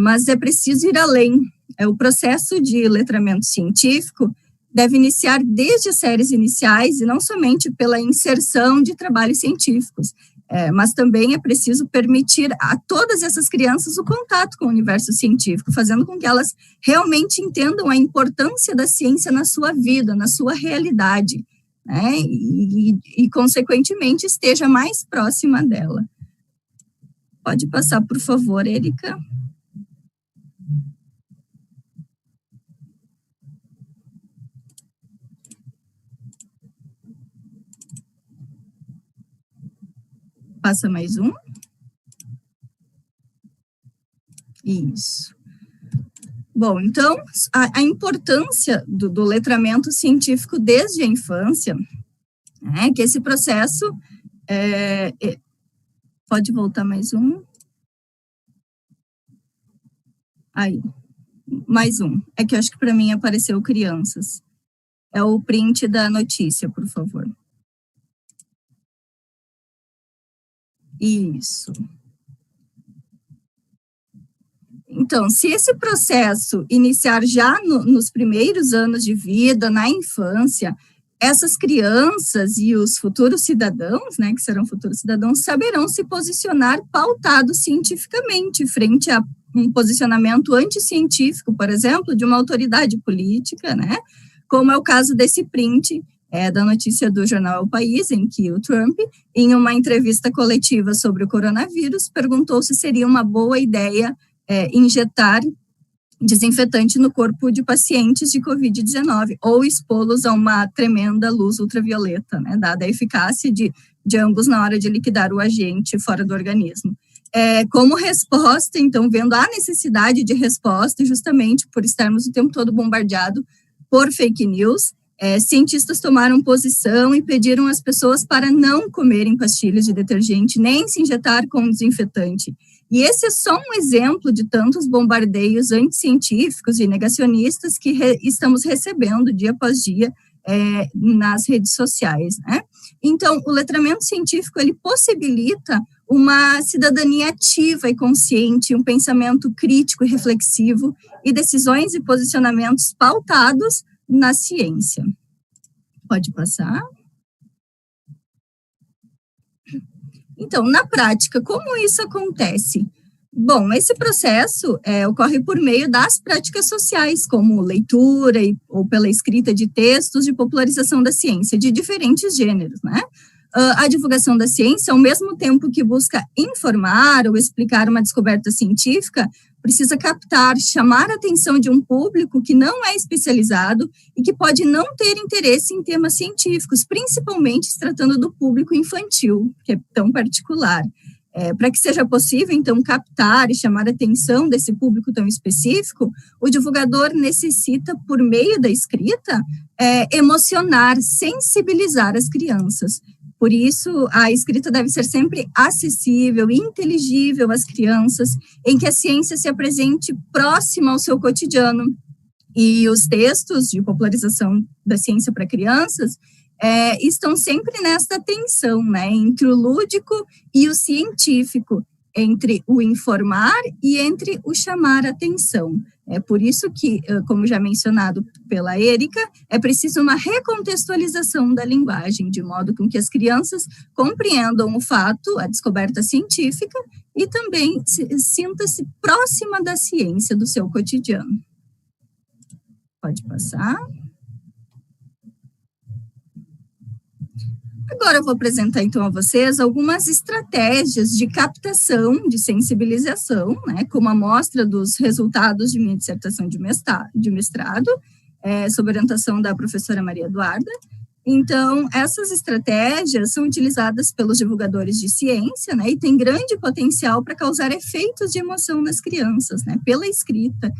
S5: mas é preciso ir além. O processo de letramento científico deve iniciar desde as séries iniciais e não somente pela inserção de trabalhos científicos, mas também é preciso permitir a todas essas crianças o contato com o universo científico, fazendo com que elas realmente entendam a importância da ciência na sua vida, na sua realidade, né? E consequentemente, esteja mais próxima dela. Pode passar, por favor, Érica. Passa mais um. Isso. Bom, então, a importância do letramento científico desde a infância, né, que esse processo... pode voltar mais um. Aí, mais um. É que eu acho que para mim apareceu crianças. É o print da notícia, por favor. Isso. Então, se esse processo iniciar já nos primeiros anos de vida, na infância, essas crianças e os futuros cidadãos, né, que serão futuros cidadãos, saberão se posicionar pautados cientificamente frente a um posicionamento anticientífico, por exemplo, de uma autoridade política, né? Como é o caso desse print da notícia do jornal O País, em que o Trump, em uma entrevista coletiva sobre o coronavírus, perguntou se seria uma boa ideia injetar desinfetante no corpo de pacientes de Covid-19 ou expô-los a uma tremenda luz ultravioleta, né, dada a eficácia de ambos na hora de liquidar o agente fora do organismo. Como resposta, então, vendo a necessidade de resposta, justamente por estarmos o tempo todo bombardeados por fake news, cientistas tomaram posição e pediram às pessoas para não comerem pastilhas de detergente, nem se injetar com desinfetante. E esse é só um exemplo de tantos bombardeios anticientíficos e negacionistas que estamos recebendo dia após dia nas redes sociais, né? Então, o letramento científico, ele possibilita uma cidadania ativa e consciente, um pensamento crítico e reflexivo e decisões e posicionamentos pautados na ciência. Pode passar. Então, na prática, como isso acontece? Bom, esse processo ocorre por meio das práticas sociais, como leitura ou pela escrita de textos de popularização da ciência, de diferentes gêneros, né? A divulgação da ciência, ao mesmo tempo que busca informar ou explicar uma descoberta científica, precisa captar, chamar a atenção de um público que não é especializado e que pode não ter interesse em temas científicos, principalmente se tratando do público infantil, que é tão particular. Para que seja possível, então, captar e chamar a atenção desse público tão específico, o divulgador necessita, por meio da escrita, emocionar, sensibilizar as crianças. Por isso, a escrita deve ser sempre acessível e inteligível às crianças, em que a ciência se apresente próxima ao seu cotidiano. E os textos de popularização da ciência para crianças estão sempre nesta tensão, né, entre o lúdico e o científico, entre o informar e entre o chamar a atenção. É por isso que, como já mencionado pela Érica, é preciso uma recontextualização da linguagem, de modo com que as crianças compreendam o fato, a descoberta científica, e também sinta-se próxima da ciência do seu cotidiano. Pode passar. Agora eu vou apresentar, então, a vocês algumas estratégias de captação, de sensibilização, né, como a amostra dos resultados de minha dissertação de mestrado, sob orientação da professora Maria Eduarda. Então, essas estratégias são utilizadas pelos divulgadores de ciência, né, e têm grande potencial para causar efeitos de emoção nas crianças, né, pela escrita,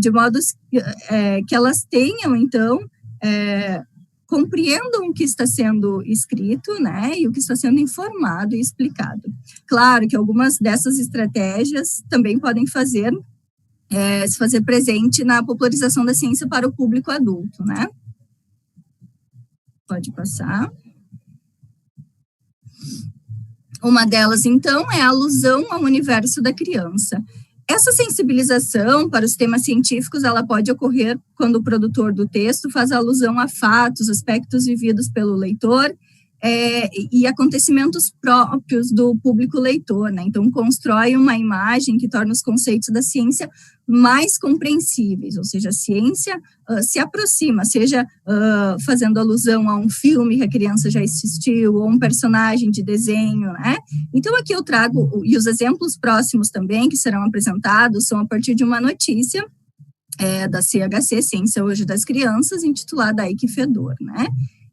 S5: de modo que elas tenham, então, compreendam o que está sendo escrito, né, e o que está sendo informado e explicado. Claro que algumas dessas estratégias também podem se fazer presente na popularização da ciência para o público adulto, né. Pode passar. Uma delas, então, é a alusão ao universo da criança. Essa sensibilização para os temas científicos, ela pode ocorrer quando o produtor do texto faz alusão a fatos, aspectos vividos pelo leitor e acontecimentos próprios do público leitor, né? Então, constrói uma imagem que torna os conceitos da ciência mais compreensíveis, ou seja, a ciência se aproxima, seja fazendo alusão a um filme que a criança já assistiu, ou um personagem de desenho, né? Então, aqui eu trago, e os exemplos próximos também, que serão apresentados, são a partir de uma notícia da CHC, Ciência Hoje das Crianças, intitulada Ai que Fedor, né?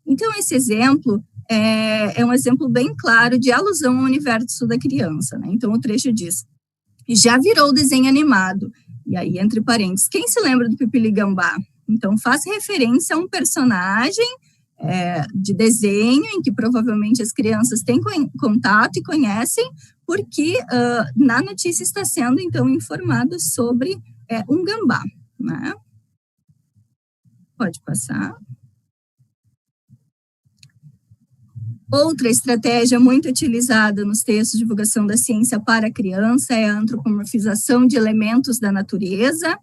S5: Então, esse exemplo é um exemplo bem claro de alusão ao universo da criança, né? Então, o trecho diz: já virou desenho animado. E aí, entre parênteses, quem se lembra do Pipili-Gambá? Então, faz referência a um personagem de desenho em que provavelmente as crianças têm contato e conhecem, porque na notícia está sendo, então, informado sobre um gambá, né? Pode passar. Outra estratégia muito utilizada nos textos de divulgação da ciência para a criança é a antropomorfização de elementos da natureza,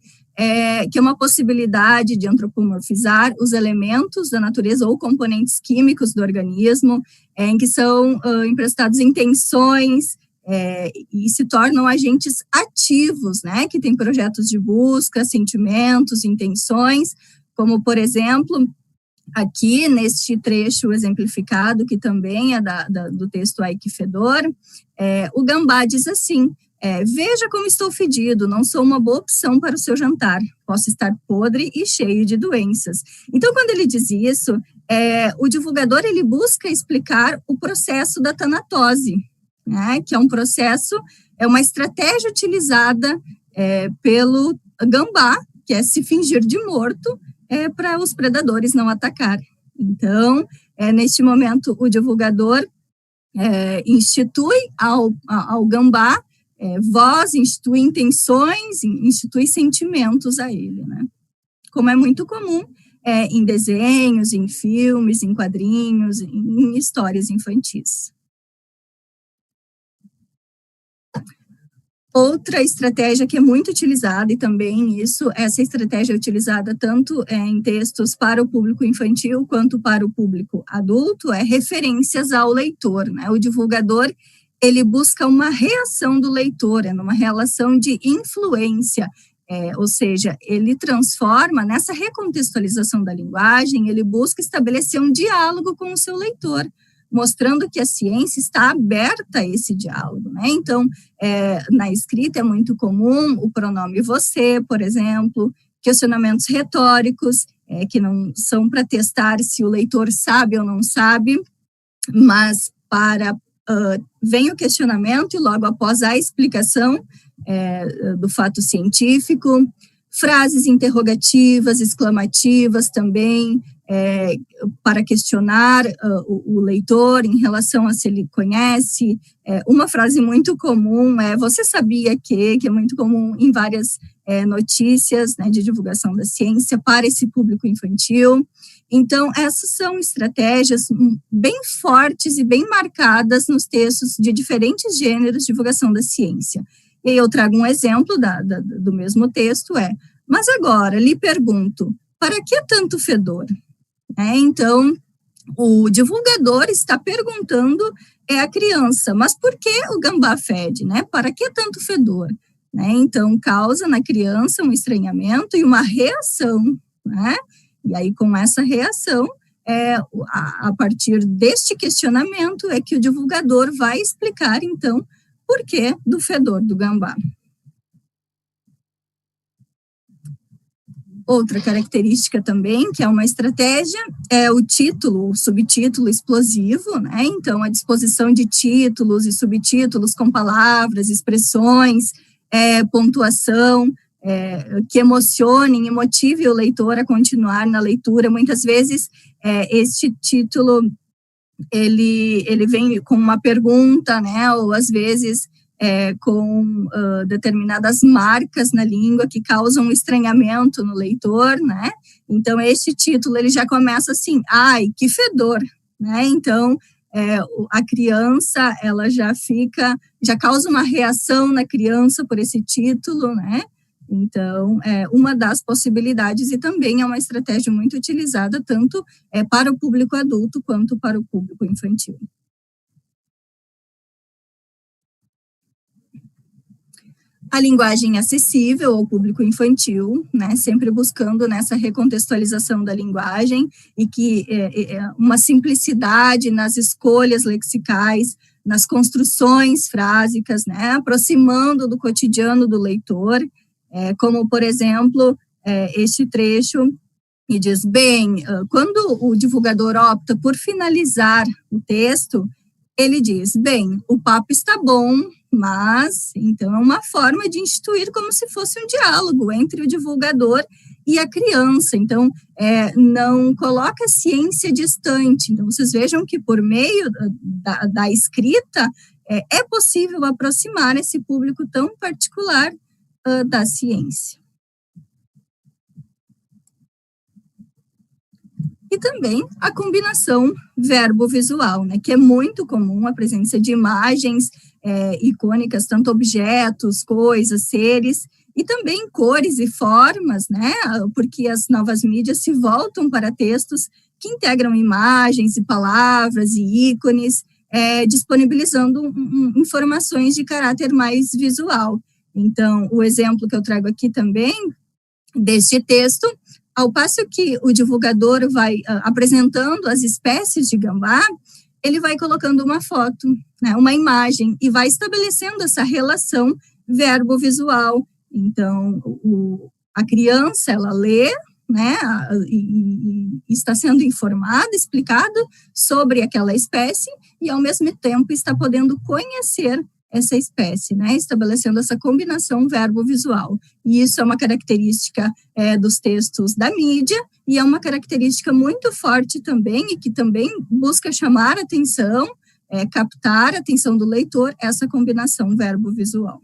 S5: que é uma possibilidade de antropomorfizar os elementos da natureza ou componentes químicos do organismo, em que são emprestados intenções, e se tornam agentes ativos, né, que têm projetos de busca, sentimentos, intenções, como, por exemplo, aqui neste trecho exemplificado, que também é do texto Ai Que Fedor, o gambá diz assim: veja como estou fedido, não sou uma boa opção para o seu jantar, posso estar podre e cheio de doenças. Então, quando ele diz isso, o divulgador ele busca explicar o processo da tanatose, né, que é um processo, é uma estratégia utilizada pelo gambá, que é se fingir de morto, para os predadores não atacarem. Então, neste momento, o divulgador institui ao gambá voz, institui intenções, institui sentimentos a ele, né? Como é muito comum em desenhos, em filmes, em quadrinhos, em histórias infantis. Outra estratégia que é muito utilizada, e também essa estratégia é utilizada tanto em textos para o público infantil quanto para o público adulto, é referências ao leitor, né? O divulgador, ele busca uma reação do leitor, numa relação de influência, ou seja, ele transforma, nessa recontextualização da linguagem, ele busca estabelecer um diálogo com o seu leitor, mostrando que a ciência está aberta a esse diálogo, né? Então, na escrita é muito comum o pronome você, por exemplo, questionamentos retóricos, que não são para testar se o leitor sabe ou não sabe, mas vem o questionamento e logo após a explicação do fato científico, frases interrogativas, exclamativas também, para questionar o leitor em relação a se ele conhece. Uma frase muito comum você sabia que é muito comum em várias notícias, né, de divulgação da ciência para esse público infantil. Então, essas são estratégias bem fortes e bem marcadas nos textos de diferentes gêneros de divulgação da ciência. E aí eu trago um exemplo do mesmo texto, mas agora lhe pergunto, para que tanto fedor? Então, o divulgador está perguntando à criança, mas por que o gambá fede, né? Para que tanto fedor? Então, causa na criança um estranhamento e uma reação, né? E aí, com essa reação, a partir deste questionamento, é que o divulgador vai explicar, então, por que do fedor do gambá. Outra característica também, que é uma estratégia, é o título, o subtítulo explosivo, né? Então, a disposição de títulos e subtítulos com palavras, expressões, pontuação, que emocionem e motive o leitor a continuar na leitura. Muitas vezes, este título, ele vem com uma pergunta, né? Ou, às vezes, com determinadas marcas na língua que causam um estranhamento no leitor, né? Então, este título, ele já começa assim, ai, que fedor, né? Então, a criança, ela já causa uma reação na criança por esse título, né? Então, uma das possibilidades, e também é uma estratégia muito utilizada tanto para o público adulto quanto para o público infantil. A linguagem acessível ao público infantil, né, sempre buscando nessa recontextualização da linguagem e que uma simplicidade nas escolhas lexicais, nas construções frásicas, né, aproximando do cotidiano do leitor, como, por exemplo, este trecho que diz, bem, quando o divulgador opta por finalizar o texto, ele diz, bem, o papo está bom, mas, então, é uma forma de instituir como se fosse um diálogo entre o divulgador e a criança. Então, não coloca a ciência distante. Então, vocês vejam que por meio da escrita é possível aproximar esse público tão particular da ciência. E também a combinação verbo-visual, né, que é muito comum a presença de imagens icônicas, tanto objetos, coisas, seres, e também cores e formas, né, porque as novas mídias se voltam para textos que integram imagens e palavras e ícones, disponibilizando informações de caráter mais visual. Então, o exemplo que eu trago aqui também, deste texto, ao passo que o divulgador vai apresentando as espécies de gambá, ele vai colocando uma foto, né, uma imagem, e vai estabelecendo essa relação verbo-visual. Então, a criança, ela lê, né, e está sendo informada, explicado sobre aquela espécie, e ao mesmo tempo está podendo conhecer essa espécie, né, estabelecendo essa combinação verbo-visual. E isso é uma característica dos textos da mídia, e é uma característica muito forte também, e que também busca chamar a atenção, captar a atenção do leitor, essa combinação verbo-visual.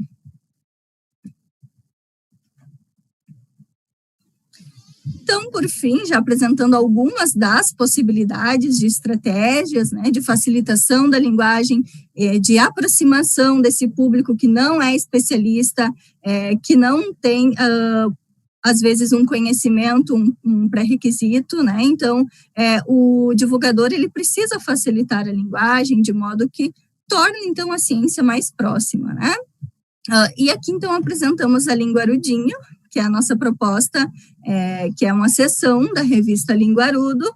S5: Então, por fim, já apresentando algumas das possibilidades de estratégias, né, de facilitação da linguagem, de aproximação desse público que não é especialista, que não tem, às vezes, um conhecimento, um pré-requisito, né? Então, o divulgador, ele precisa facilitar a linguagem de modo que torne, então, a ciência mais próxima, né? E aqui, então, apresentamos a Linguarudinho, que é a nossa proposta, que é uma seção da revista Linguarudo,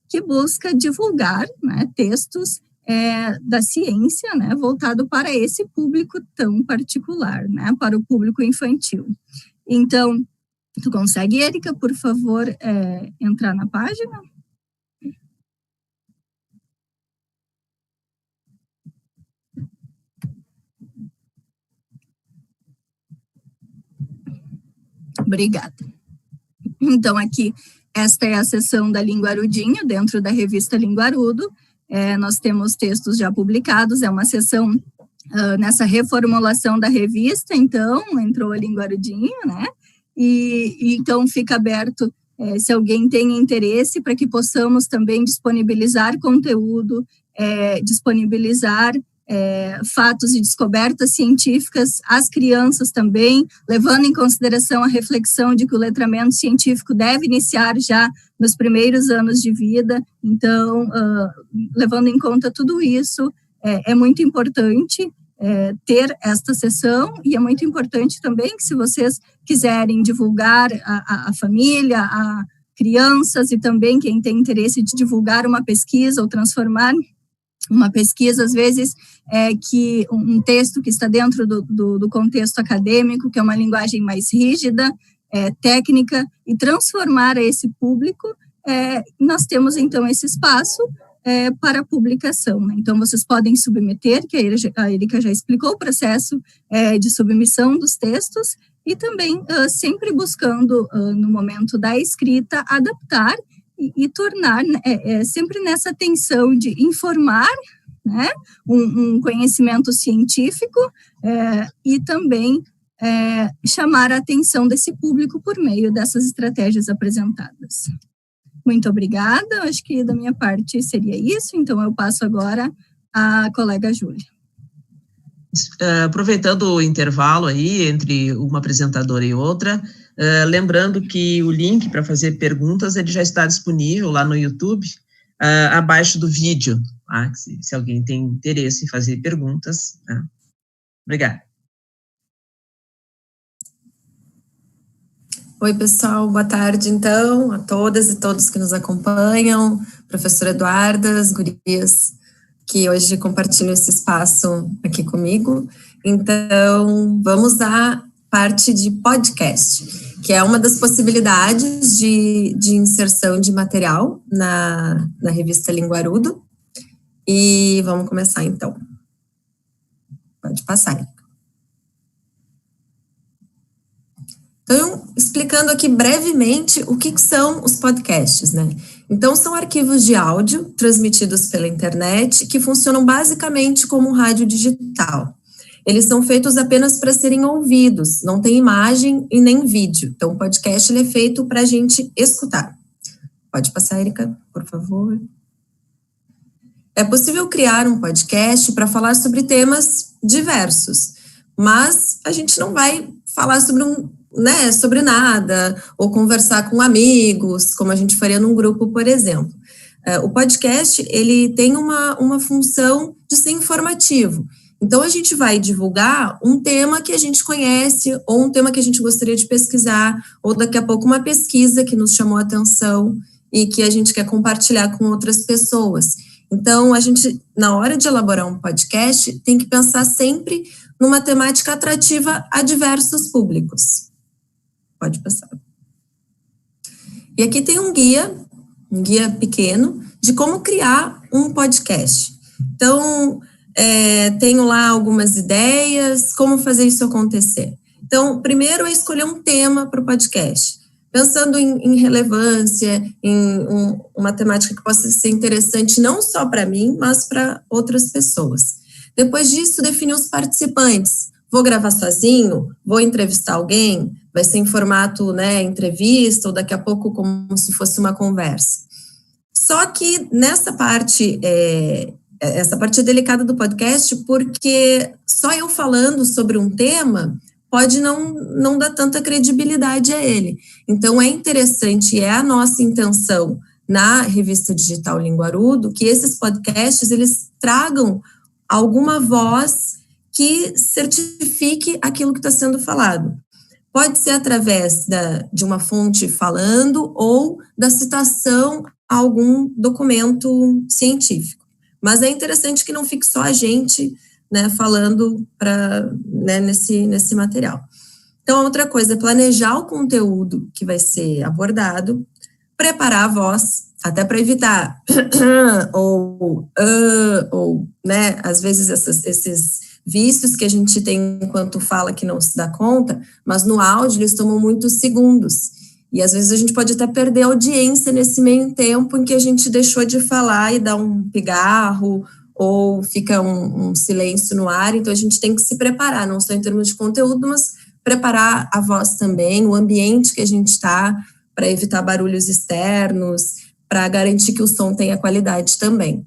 S5: que busca divulgar, né, textos da ciência, né, voltado para esse público tão particular, né, para o público infantil. Então, tu consegue, Érica, por favor, entrar na página? Obrigada. Então, aqui, esta é a seção da Linguarudinho, dentro da revista Linguarudo. Nós temos textos já publicados, é uma seção nessa reformulação da revista, então, entrou a Linguarudinho, né? E então, fica aberto, se alguém tem interesse, para que possamos também disponibilizar conteúdo, disponibilizar fatos e descobertas científicas às crianças também, levando em consideração a reflexão de que o letramento científico deve iniciar já nos primeiros anos de vida. Então, levando em conta tudo isso, é muito importante ter esta sessão, e é muito importante também que, se vocês quiserem divulgar a família, a crianças, e também quem tem interesse de divulgar uma pesquisa ou transformar uma pesquisa, às vezes, que um texto que está dentro do contexto acadêmico, que é uma linguagem mais rígida, técnica, e transformar esse público, nós temos, então, esse espaço para publicação, né? Então, vocês podem submeter, que a Érica já explicou o processo de submissão dos textos, e também sempre buscando, no momento da escrita, adaptar e tornar, sempre nessa tensão de informar, né, um conhecimento científico, e também chamar a atenção desse público por meio dessas estratégias apresentadas. Muito obrigada, acho que da minha parte seria isso, então eu passo agora à colega Júlia.
S3: Aproveitando o intervalo aí entre uma apresentadora e outra, lembrando que o link para fazer perguntas, ele já está disponível lá no YouTube, abaixo do vídeo, tá? Se alguém tem interesse em fazer perguntas, tá? Obrigada.
S2: Oi, pessoal, boa tarde, então, a todas e todos que nos acompanham, professora Eduarda, as gurias que hoje compartilham esse espaço aqui comigo. Então, vamos à parte de podcast, que é uma das possibilidades de inserção de material na revista Linguarudo. E vamos começar, então. Pode passar. Então, explicando aqui brevemente o que são os podcasts, né? Então, são arquivos de áudio transmitidos pela internet que funcionam basicamente como um rádio digital. Eles são feitos apenas para serem ouvidos, não tem imagem e nem vídeo. Então, o podcast ele é feito para a gente escutar. Pode passar, Érica, por favor. É possível criar um podcast para falar sobre temas diversos, mas a gente não vai falar sobre nada, ou conversar com amigos, como a gente faria num grupo, por exemplo. O podcast, ele tem uma função de ser informativo. Então, a gente vai divulgar um tema que a gente conhece, ou um tema que a gente gostaria de pesquisar, ou daqui a pouco uma pesquisa que nos chamou a atenção e que a gente quer compartilhar com outras pessoas. Então, a gente, na hora de elaborar um podcast, tem que pensar sempre numa temática atrativa a diversos públicos. Pode passar. E aqui tem um guia pequeno de como criar um podcast. Então, tenho lá algumas ideias, como fazer isso acontecer. Então, primeiro é escolher um tema para o podcast, pensando em relevância, em uma temática que possa ser interessante não só para mim, mas para outras pessoas. Depois disso, definir os participantes. Vou gravar sozinho? Vou entrevistar alguém? Vai ser em formato, entrevista, ou daqui a pouco como se fosse uma conversa. Só que nessa parte, essa parte é delicada do podcast, porque só eu falando sobre um tema pode não dar tanta credibilidade a ele. Então, é interessante, é a nossa intenção na Revista Digital Linguarudo, que esses podcasts, eles tragam alguma voz que certifique aquilo que está sendo falado. Pode ser através de uma fonte falando ou da citação a algum documento científico. Mas é interessante que não fique só a gente, falando nesse material. Então, outra coisa é planejar o conteúdo que vai ser abordado, preparar a voz, até para evitar às vezes esses vícios que a gente tem enquanto fala que não se dá conta, mas no áudio eles tomam muitos segundos. E às vezes a gente pode até perder a audiência nesse meio tempo em que a gente deixou de falar e dá um pigarro ou fica um silêncio no ar. Então a gente tem que se preparar, não só em termos de conteúdo, mas preparar a voz também, o ambiente que a gente está, para evitar barulhos externos, para garantir que o som tenha qualidade também.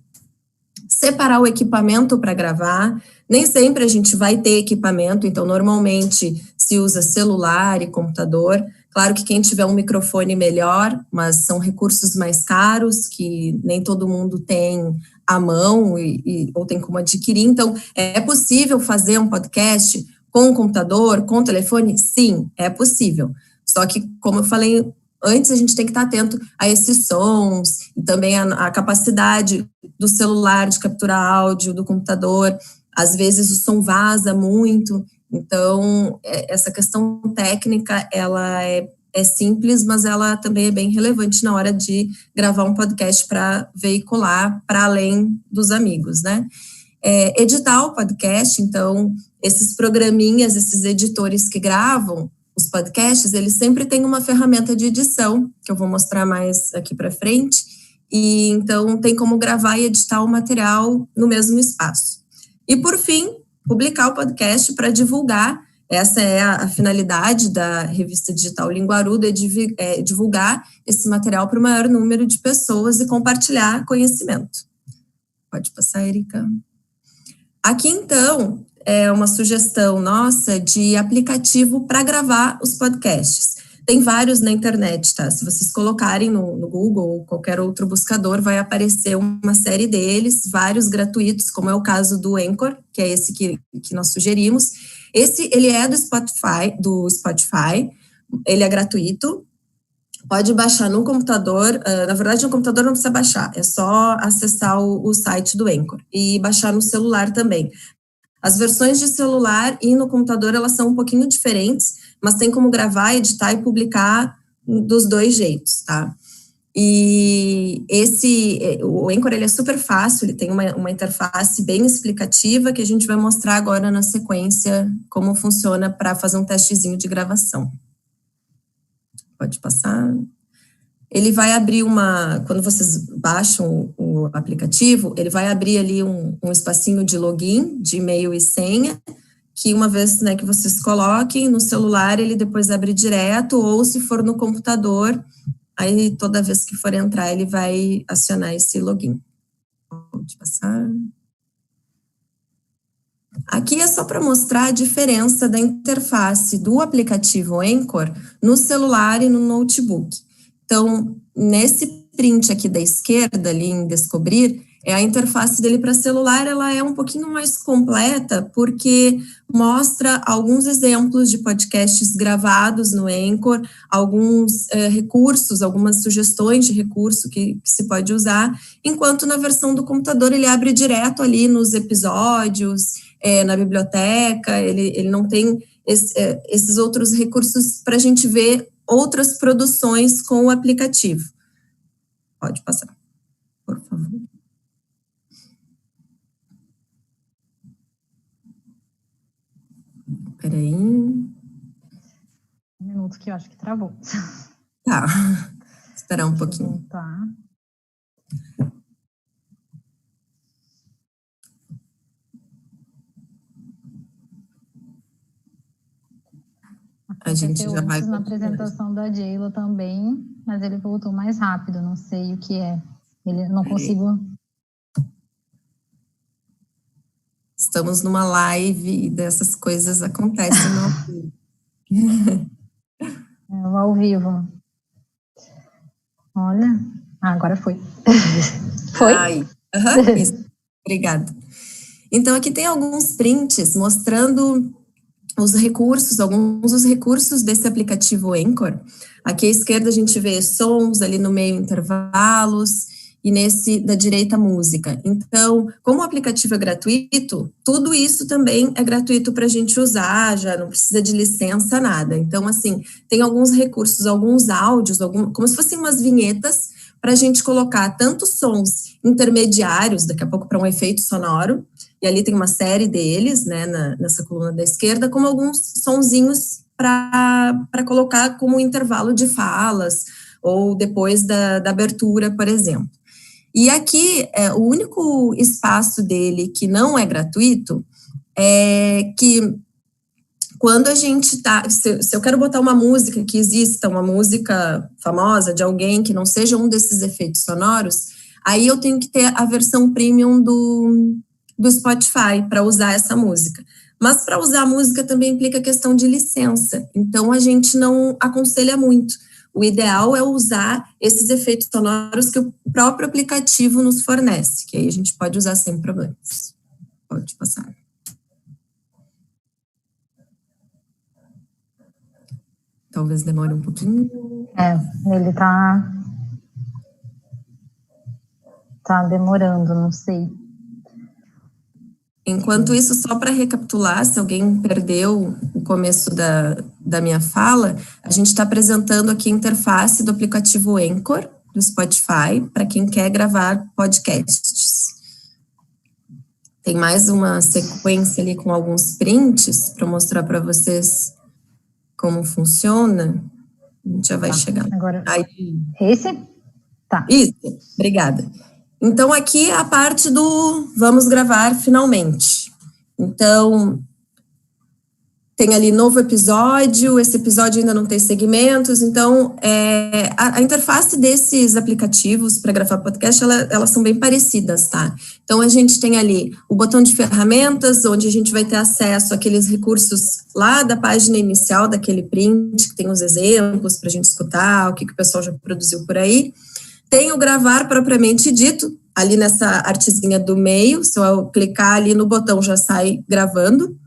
S2: Separar o equipamento para gravar. Nem sempre a gente vai ter equipamento, então normalmente se usa celular e computador. Claro que quem tiver um microfone melhor, mas são recursos mais caros, que nem todo mundo tem à mão ou tem como adquirir. Então, é possível fazer um podcast com computador, com telefone? Sim, é possível. Só que, como eu falei antes, a gente tem que estar atento a esses sons e também a capacidade do celular de capturar áudio, do computador. Às vezes o som vaza muito, então essa questão técnica, ela é simples, mas ela também é bem relevante na hora de gravar um podcast para veicular para além dos amigos, editar o podcast, então esses programinhas, esses editores que gravam os podcasts, eles sempre têm uma ferramenta de edição, que eu vou mostrar mais aqui para frente, e então tem como gravar e editar o material no mesmo espaço. E, por fim, publicar o podcast para divulgar. Essa é a finalidade da Revista Digital Linguarudo, é divulgar esse material para o maior número de pessoas e compartilhar conhecimento. Pode passar, Erika. Aqui, então, é uma sugestão nossa de aplicativo para gravar os podcasts. Tem vários na internet, tá? Se vocês colocarem no Google ou qualquer outro buscador, vai aparecer uma série deles, vários gratuitos, como é o caso do Anchor, que é esse que nós sugerimos. Ele é do Spotify, ele é gratuito, pode baixar no computador, na verdade no computador não precisa baixar, é só acessar o site do Anchor e baixar no celular também. As versões de celular e no computador, elas são um pouquinho diferentes, mas tem como gravar, editar e publicar dos dois jeitos, tá? E o Anchor, ele é super fácil, ele tem uma interface bem explicativa que a gente vai mostrar agora na sequência como funciona para fazer um testezinho de gravação. Pode passar. Ele vai abrir quando vocês baixam o aplicativo, ele vai abrir ali um espacinho de login, de e-mail e senha, que uma vez que vocês coloquem no celular, ele depois abre direto, ou se for no computador, aí toda vez que for entrar, ele vai acionar esse login. Pode passar. Aqui é só para mostrar a diferença da interface do aplicativo Anchor no celular e no notebook. Então, nesse print aqui da esquerda, ali em Descobrir, é a interface dele para celular. Ela é um pouquinho mais completa, porque mostra alguns exemplos de podcasts gravados no Anchor, alguns recursos, algumas sugestões de recurso que se pode usar, enquanto na versão do computador ele abre direto ali nos episódios, na biblioteca, ele não tem esses outros recursos para a gente ver outras produções com o aplicativo. Pode passar, por favor. Espera aí.
S1: Um minuto que eu acho que travou.
S2: Tá, esperar um pouquinho.
S1: Tá.
S2: A gente já vai
S1: na apresentação da Jayla também, mas ele voltou mais rápido, não sei o que é. Ele não consigo.
S2: Estamos numa live e dessas coisas acontecem
S1: no ao vivo. Olha, agora foi. Foi?
S2: Isso. Obrigada. Então, aqui tem alguns prints mostrando os recursos, alguns dos recursos desse aplicativo Anchor. Aqui à esquerda a gente vê sons, ali no meio intervalos, e nesse da direita música. Então, como o aplicativo é gratuito, tudo isso também é gratuito para a gente usar, já não precisa de licença, nada. Então, assim, tem alguns recursos, alguns áudios, como se fossem umas vinhetas, para a gente colocar tanto sons intermediários, daqui a pouco para um efeito sonoro, e ali tem uma série deles, né, nessa coluna da esquerda, como alguns sonzinhos para colocar como intervalo de falas, ou depois da abertura, por exemplo. E aqui, o único espaço dele que não é gratuito é que quando a gente se eu quero botar uma música que exista, uma música famosa de alguém que não seja um desses efeitos sonoros, aí eu tenho que ter a versão premium do Spotify para usar essa música. Mas para usar a música também implica questão de licença, então a gente não aconselha muito. O ideal é usar esses efeitos sonoros que o próprio aplicativo nos fornece, que aí a gente pode usar sem problemas. Pode passar. Talvez demore um pouquinho.
S1: Ele tá demorando, não sei.
S2: Enquanto isso, só para recapitular, se alguém perdeu o começo da minha fala, a gente está apresentando aqui a interface do aplicativo Anchor, do Spotify, para quem quer gravar podcasts. Tem mais uma sequência ali com alguns prints para mostrar para vocês como funciona. A gente já vai chegar.
S1: Agora, esse? Tá.
S2: Isso, obrigada. Então, aqui é a parte do vamos gravar finalmente. Então, tem ali novo episódio, esse episódio ainda não tem segmentos, então, a interface desses aplicativos para gravar podcast, elas são bem parecidas, tá? Então, a gente tem ali o botão de ferramentas, onde a gente vai ter acesso àqueles recursos lá da página inicial, daquele print, que tem os exemplos para a gente escutar, o que o pessoal já produziu por aí. Tem o gravar propriamente dito, ali nessa artezinha do meio, se eu clicar ali no botão já sai gravando,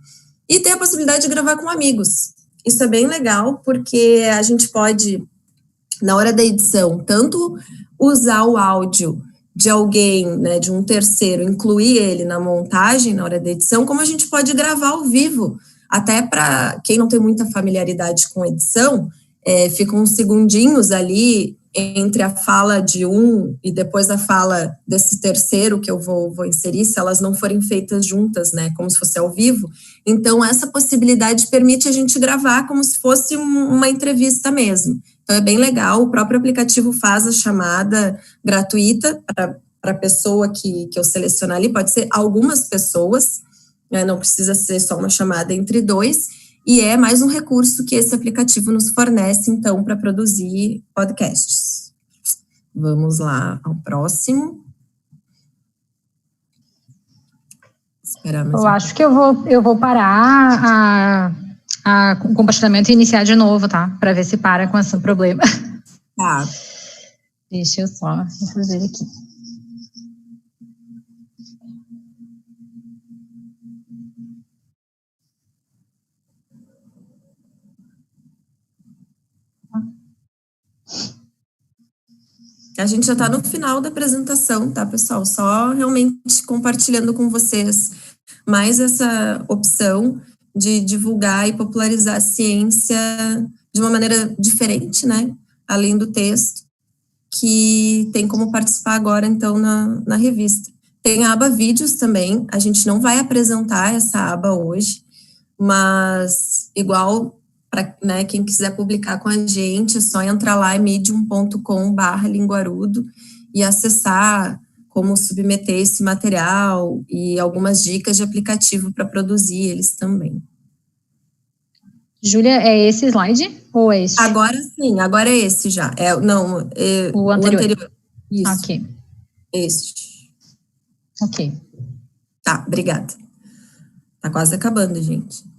S2: e tem a possibilidade de gravar com amigos. Isso é bem legal, porque a gente pode, na hora da edição, tanto usar o áudio de alguém, né, de um terceiro, incluir ele na montagem, na hora da edição, como a gente pode gravar ao vivo, até para quem não tem muita familiaridade com edição, ficam uns segundinhos ali entre a fala de um e depois a fala desse terceiro que eu vou inserir, se elas não forem feitas juntas, né, como se fosse ao vivo. Então, essa possibilidade permite a gente gravar como se fosse uma entrevista mesmo. Então, é bem legal, o próprio aplicativo faz a chamada gratuita para a pessoa que eu selecionar ali, pode ser algumas pessoas, né, não precisa ser só uma chamada entre dois, e é mais um recurso que esse aplicativo nos fornece, então, para produzir podcasts. Vamos lá ao próximo. Esperar mais
S1: acho que eu vou parar o compartilhamento e iniciar de novo, tá? Para ver se para com esse problema.
S2: Tá.
S1: Deixa eu só fazer aqui.
S2: A gente já está no final da apresentação, tá, pessoal? Só realmente compartilhando com vocês mais essa opção de divulgar e popularizar a ciência de uma maneira diferente, né? Além do texto, que tem como participar agora, então, na revista. Tem a aba vídeos também, a gente não vai apresentar essa aba hoje, mas igual para, né, quem quiser publicar com a gente, é só entrar lá em medium.com/linguarudo e acessar como submeter esse material e algumas dicas de aplicativo para produzir eles também.
S1: Júlia, é esse slide ou é esse?
S2: Agora sim, agora é esse já. O anterior. Isso.
S1: Ok.
S2: Este.
S1: Ok.
S2: Tá, obrigada. Tá quase acabando, gente.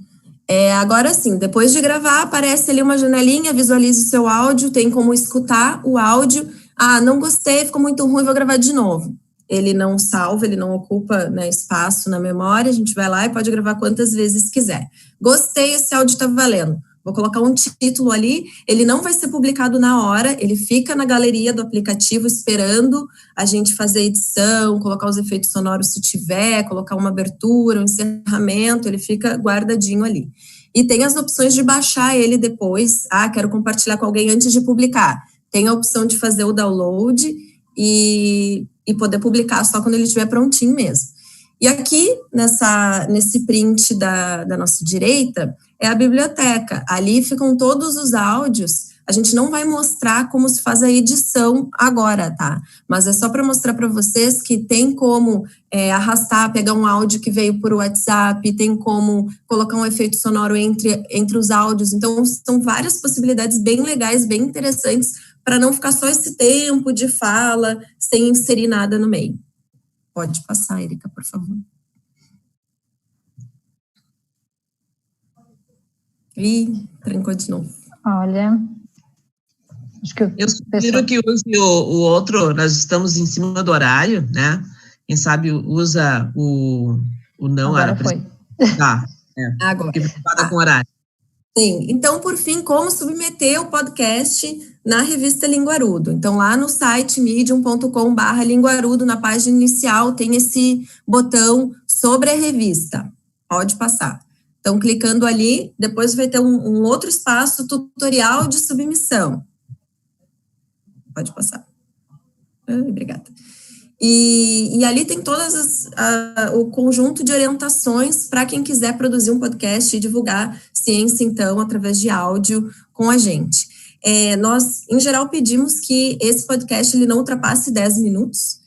S2: Agora sim, depois de gravar, aparece ali uma janelinha, visualize o seu áudio, tem como escutar o áudio. Ah, não gostei, ficou muito ruim, vou gravar de novo. Ele não salva, ele não ocupa, né, espaço na memória, a gente vai lá e pode gravar quantas vezes quiser. Gostei, esse áudio tá valendo. Vou colocar um título ali, ele não vai ser publicado na hora, ele fica na galeria do aplicativo esperando a gente fazer a edição, colocar os efeitos sonoros se tiver, colocar uma abertura, um encerramento, ele fica guardadinho ali. E tem as opções de baixar ele depois. Ah, quero compartilhar com alguém antes de publicar. Tem a opção de fazer o download e poder publicar só quando ele estiver prontinho mesmo. E aqui, nesse print da nossa direita, é a biblioteca. Ali ficam todos os áudios. A gente não vai mostrar como se faz a edição agora, tá? Mas é só para mostrar para vocês que tem como arrastar, pegar um áudio que veio por WhatsApp, tem como colocar um efeito sonoro entre os áudios. Então, são várias possibilidades bem legais, bem interessantes, para não ficar só esse tempo de fala sem inserir nada no meio. Pode passar, Erika, por favor. Ih, trancou de novo.
S1: Olha, acho que
S3: eu sugiro que use o outro, nós estamos em cima do horário, né? Quem sabe usa o não.
S1: Agora foi.
S3: Tá,
S2: agora.
S3: Preocupada com o horário.
S2: Sim, então, por fim, como submeter o podcast na revista Linguarudo. Então, lá no site medium.com/linguarudo, na página inicial, tem esse botão sobre a revista. Pode passar. Então, clicando ali, depois vai ter um outro espaço, tutorial de submissão. Pode passar. Obrigada. E ali tem todas o conjunto de orientações para quem quiser produzir um podcast e divulgar ciência, então, através de áudio com a gente. Nós, em geral, pedimos que esse podcast ele não ultrapasse 10 minutos,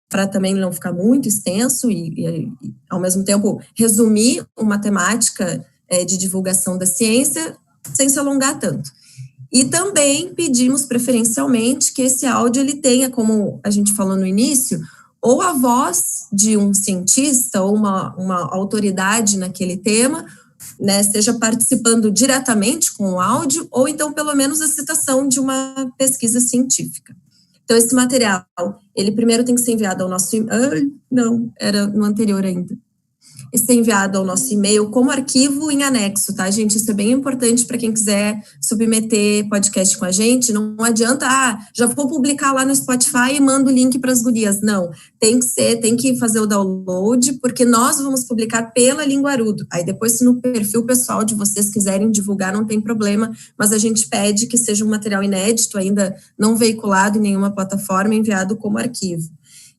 S2: para também não ficar muito extenso e, ao mesmo tempo, resumir uma temática de divulgação da ciência sem se alongar tanto. E também pedimos, preferencialmente, que esse áudio ele tenha, como a gente falou no início, ou a voz de um cientista ou uma autoridade naquele tema, né, esteja participando diretamente com o áudio, ou então, pelo menos, a citação de uma pesquisa científica. Então, esse material, ele primeiro tem que ser enviado ao nosso e-mail. Não, era no anterior ainda. Esse é enviado ao nosso e-mail como arquivo em anexo, tá, gente? Isso é bem importante para quem quiser submeter podcast com a gente. Não adianta, já vou publicar lá no Spotify e mando o link para as gurias. Não, tem que fazer o download, porque nós vamos publicar pela Linguarudo. Aí depois, se no perfil pessoal de vocês quiserem divulgar, não tem problema, mas a gente pede que seja um material inédito, ainda não veiculado em nenhuma plataforma, enviado como arquivo.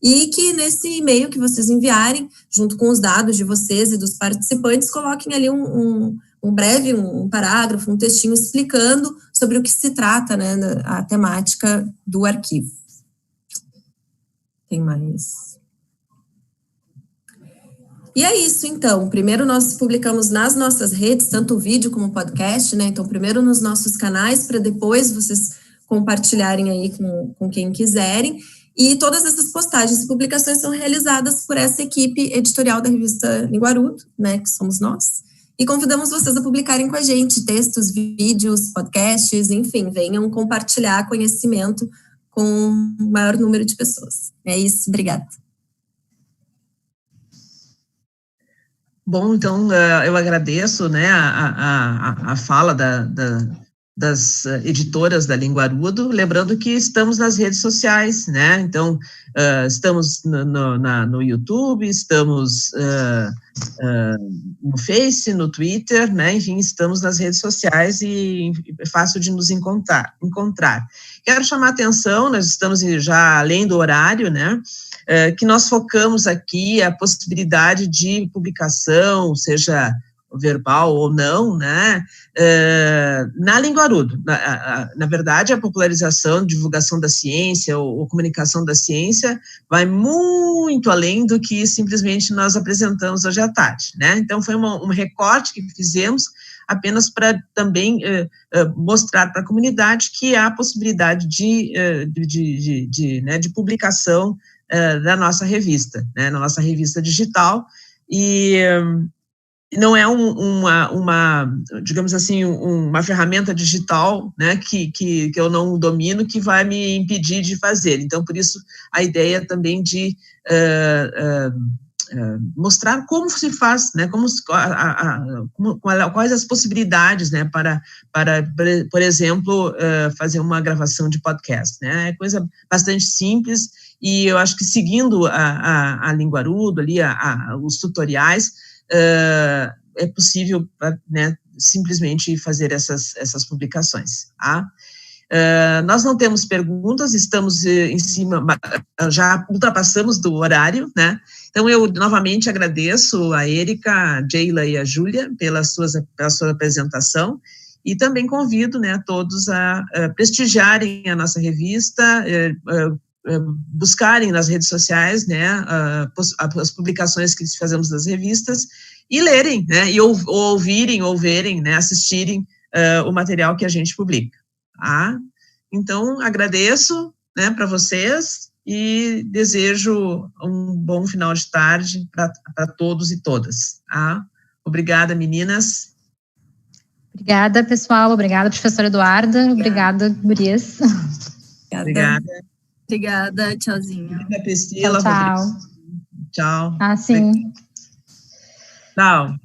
S2: E que nesse e-mail que vocês enviarem, junto com os dados de vocês e dos participantes, coloquem ali um breve, um parágrafo, um textinho explicando sobre o que se trata, né, a temática do arquivo. Tem mais? E é isso, então. Primeiro nós publicamos nas nossas redes, tanto o vídeo como o podcast, né? Então, primeiro nos nossos canais, para depois vocês compartilharem aí com quem quiserem. E todas essas postagens e publicações são realizadas por essa equipe editorial da revista Linguarudo, né, que somos nós. E convidamos vocês a publicarem com a gente textos, vídeos, podcasts, enfim, venham compartilhar conhecimento com o maior número de pessoas. É isso, obrigada.
S3: Bom, então, eu agradeço, né, a fala das editoras da Linguarudo, lembrando que estamos nas redes sociais, né, então, estamos no YouTube, estamos no Face, no Twitter, né, enfim, estamos nas redes sociais e é fácil de nos encontrar. Quero chamar a atenção, nós estamos já além do horário, né, que nós focamos aqui a possibilidade de publicação, seja verbal ou não, né, na Linguarudo. Na verdade, a popularização, divulgação da ciência ou comunicação da ciência vai muito além do que simplesmente nós apresentamos hoje à tarde, né, então foi um recorte que fizemos apenas para também mostrar para a comunidade que há possibilidade de publicação da nossa revista, né, na nossa revista digital, e não é digamos assim, uma ferramenta digital, né, que eu não domino, que vai me impedir de fazer. Então, por isso, a ideia também de mostrar como se faz, né, quais as possibilidades, né, para por exemplo, fazer uma gravação de podcast, né, é coisa bastante simples, e eu acho que seguindo a Linguarudo ali, os tutoriais, é possível, né, simplesmente fazer essas publicações, tá? Nós não temos perguntas, estamos em cima, já ultrapassamos do horário, né, então eu novamente agradeço a Érica, a Geila e a Júlia pela sua apresentação, e também convido, né, a todos a prestigiarem a nossa revista, buscarem nas redes sociais, né, as publicações que fazemos nas revistas, e lerem, né, e ouvirem, ou verem, né, assistirem o material que a gente publica. Tá? Então, agradeço, né, para vocês e desejo um bom final de tarde para todos e todas. Tá? Obrigada, meninas.
S1: Obrigada, pessoal. Obrigada, professora Eduarda. Obrigada, gurias.
S3: Obrigada.
S5: Obrigada, tchauzinho.
S3: Obrigada, Priscila.
S1: Tchau.
S3: Tchau.
S1: Ah, sim.
S3: Tchau.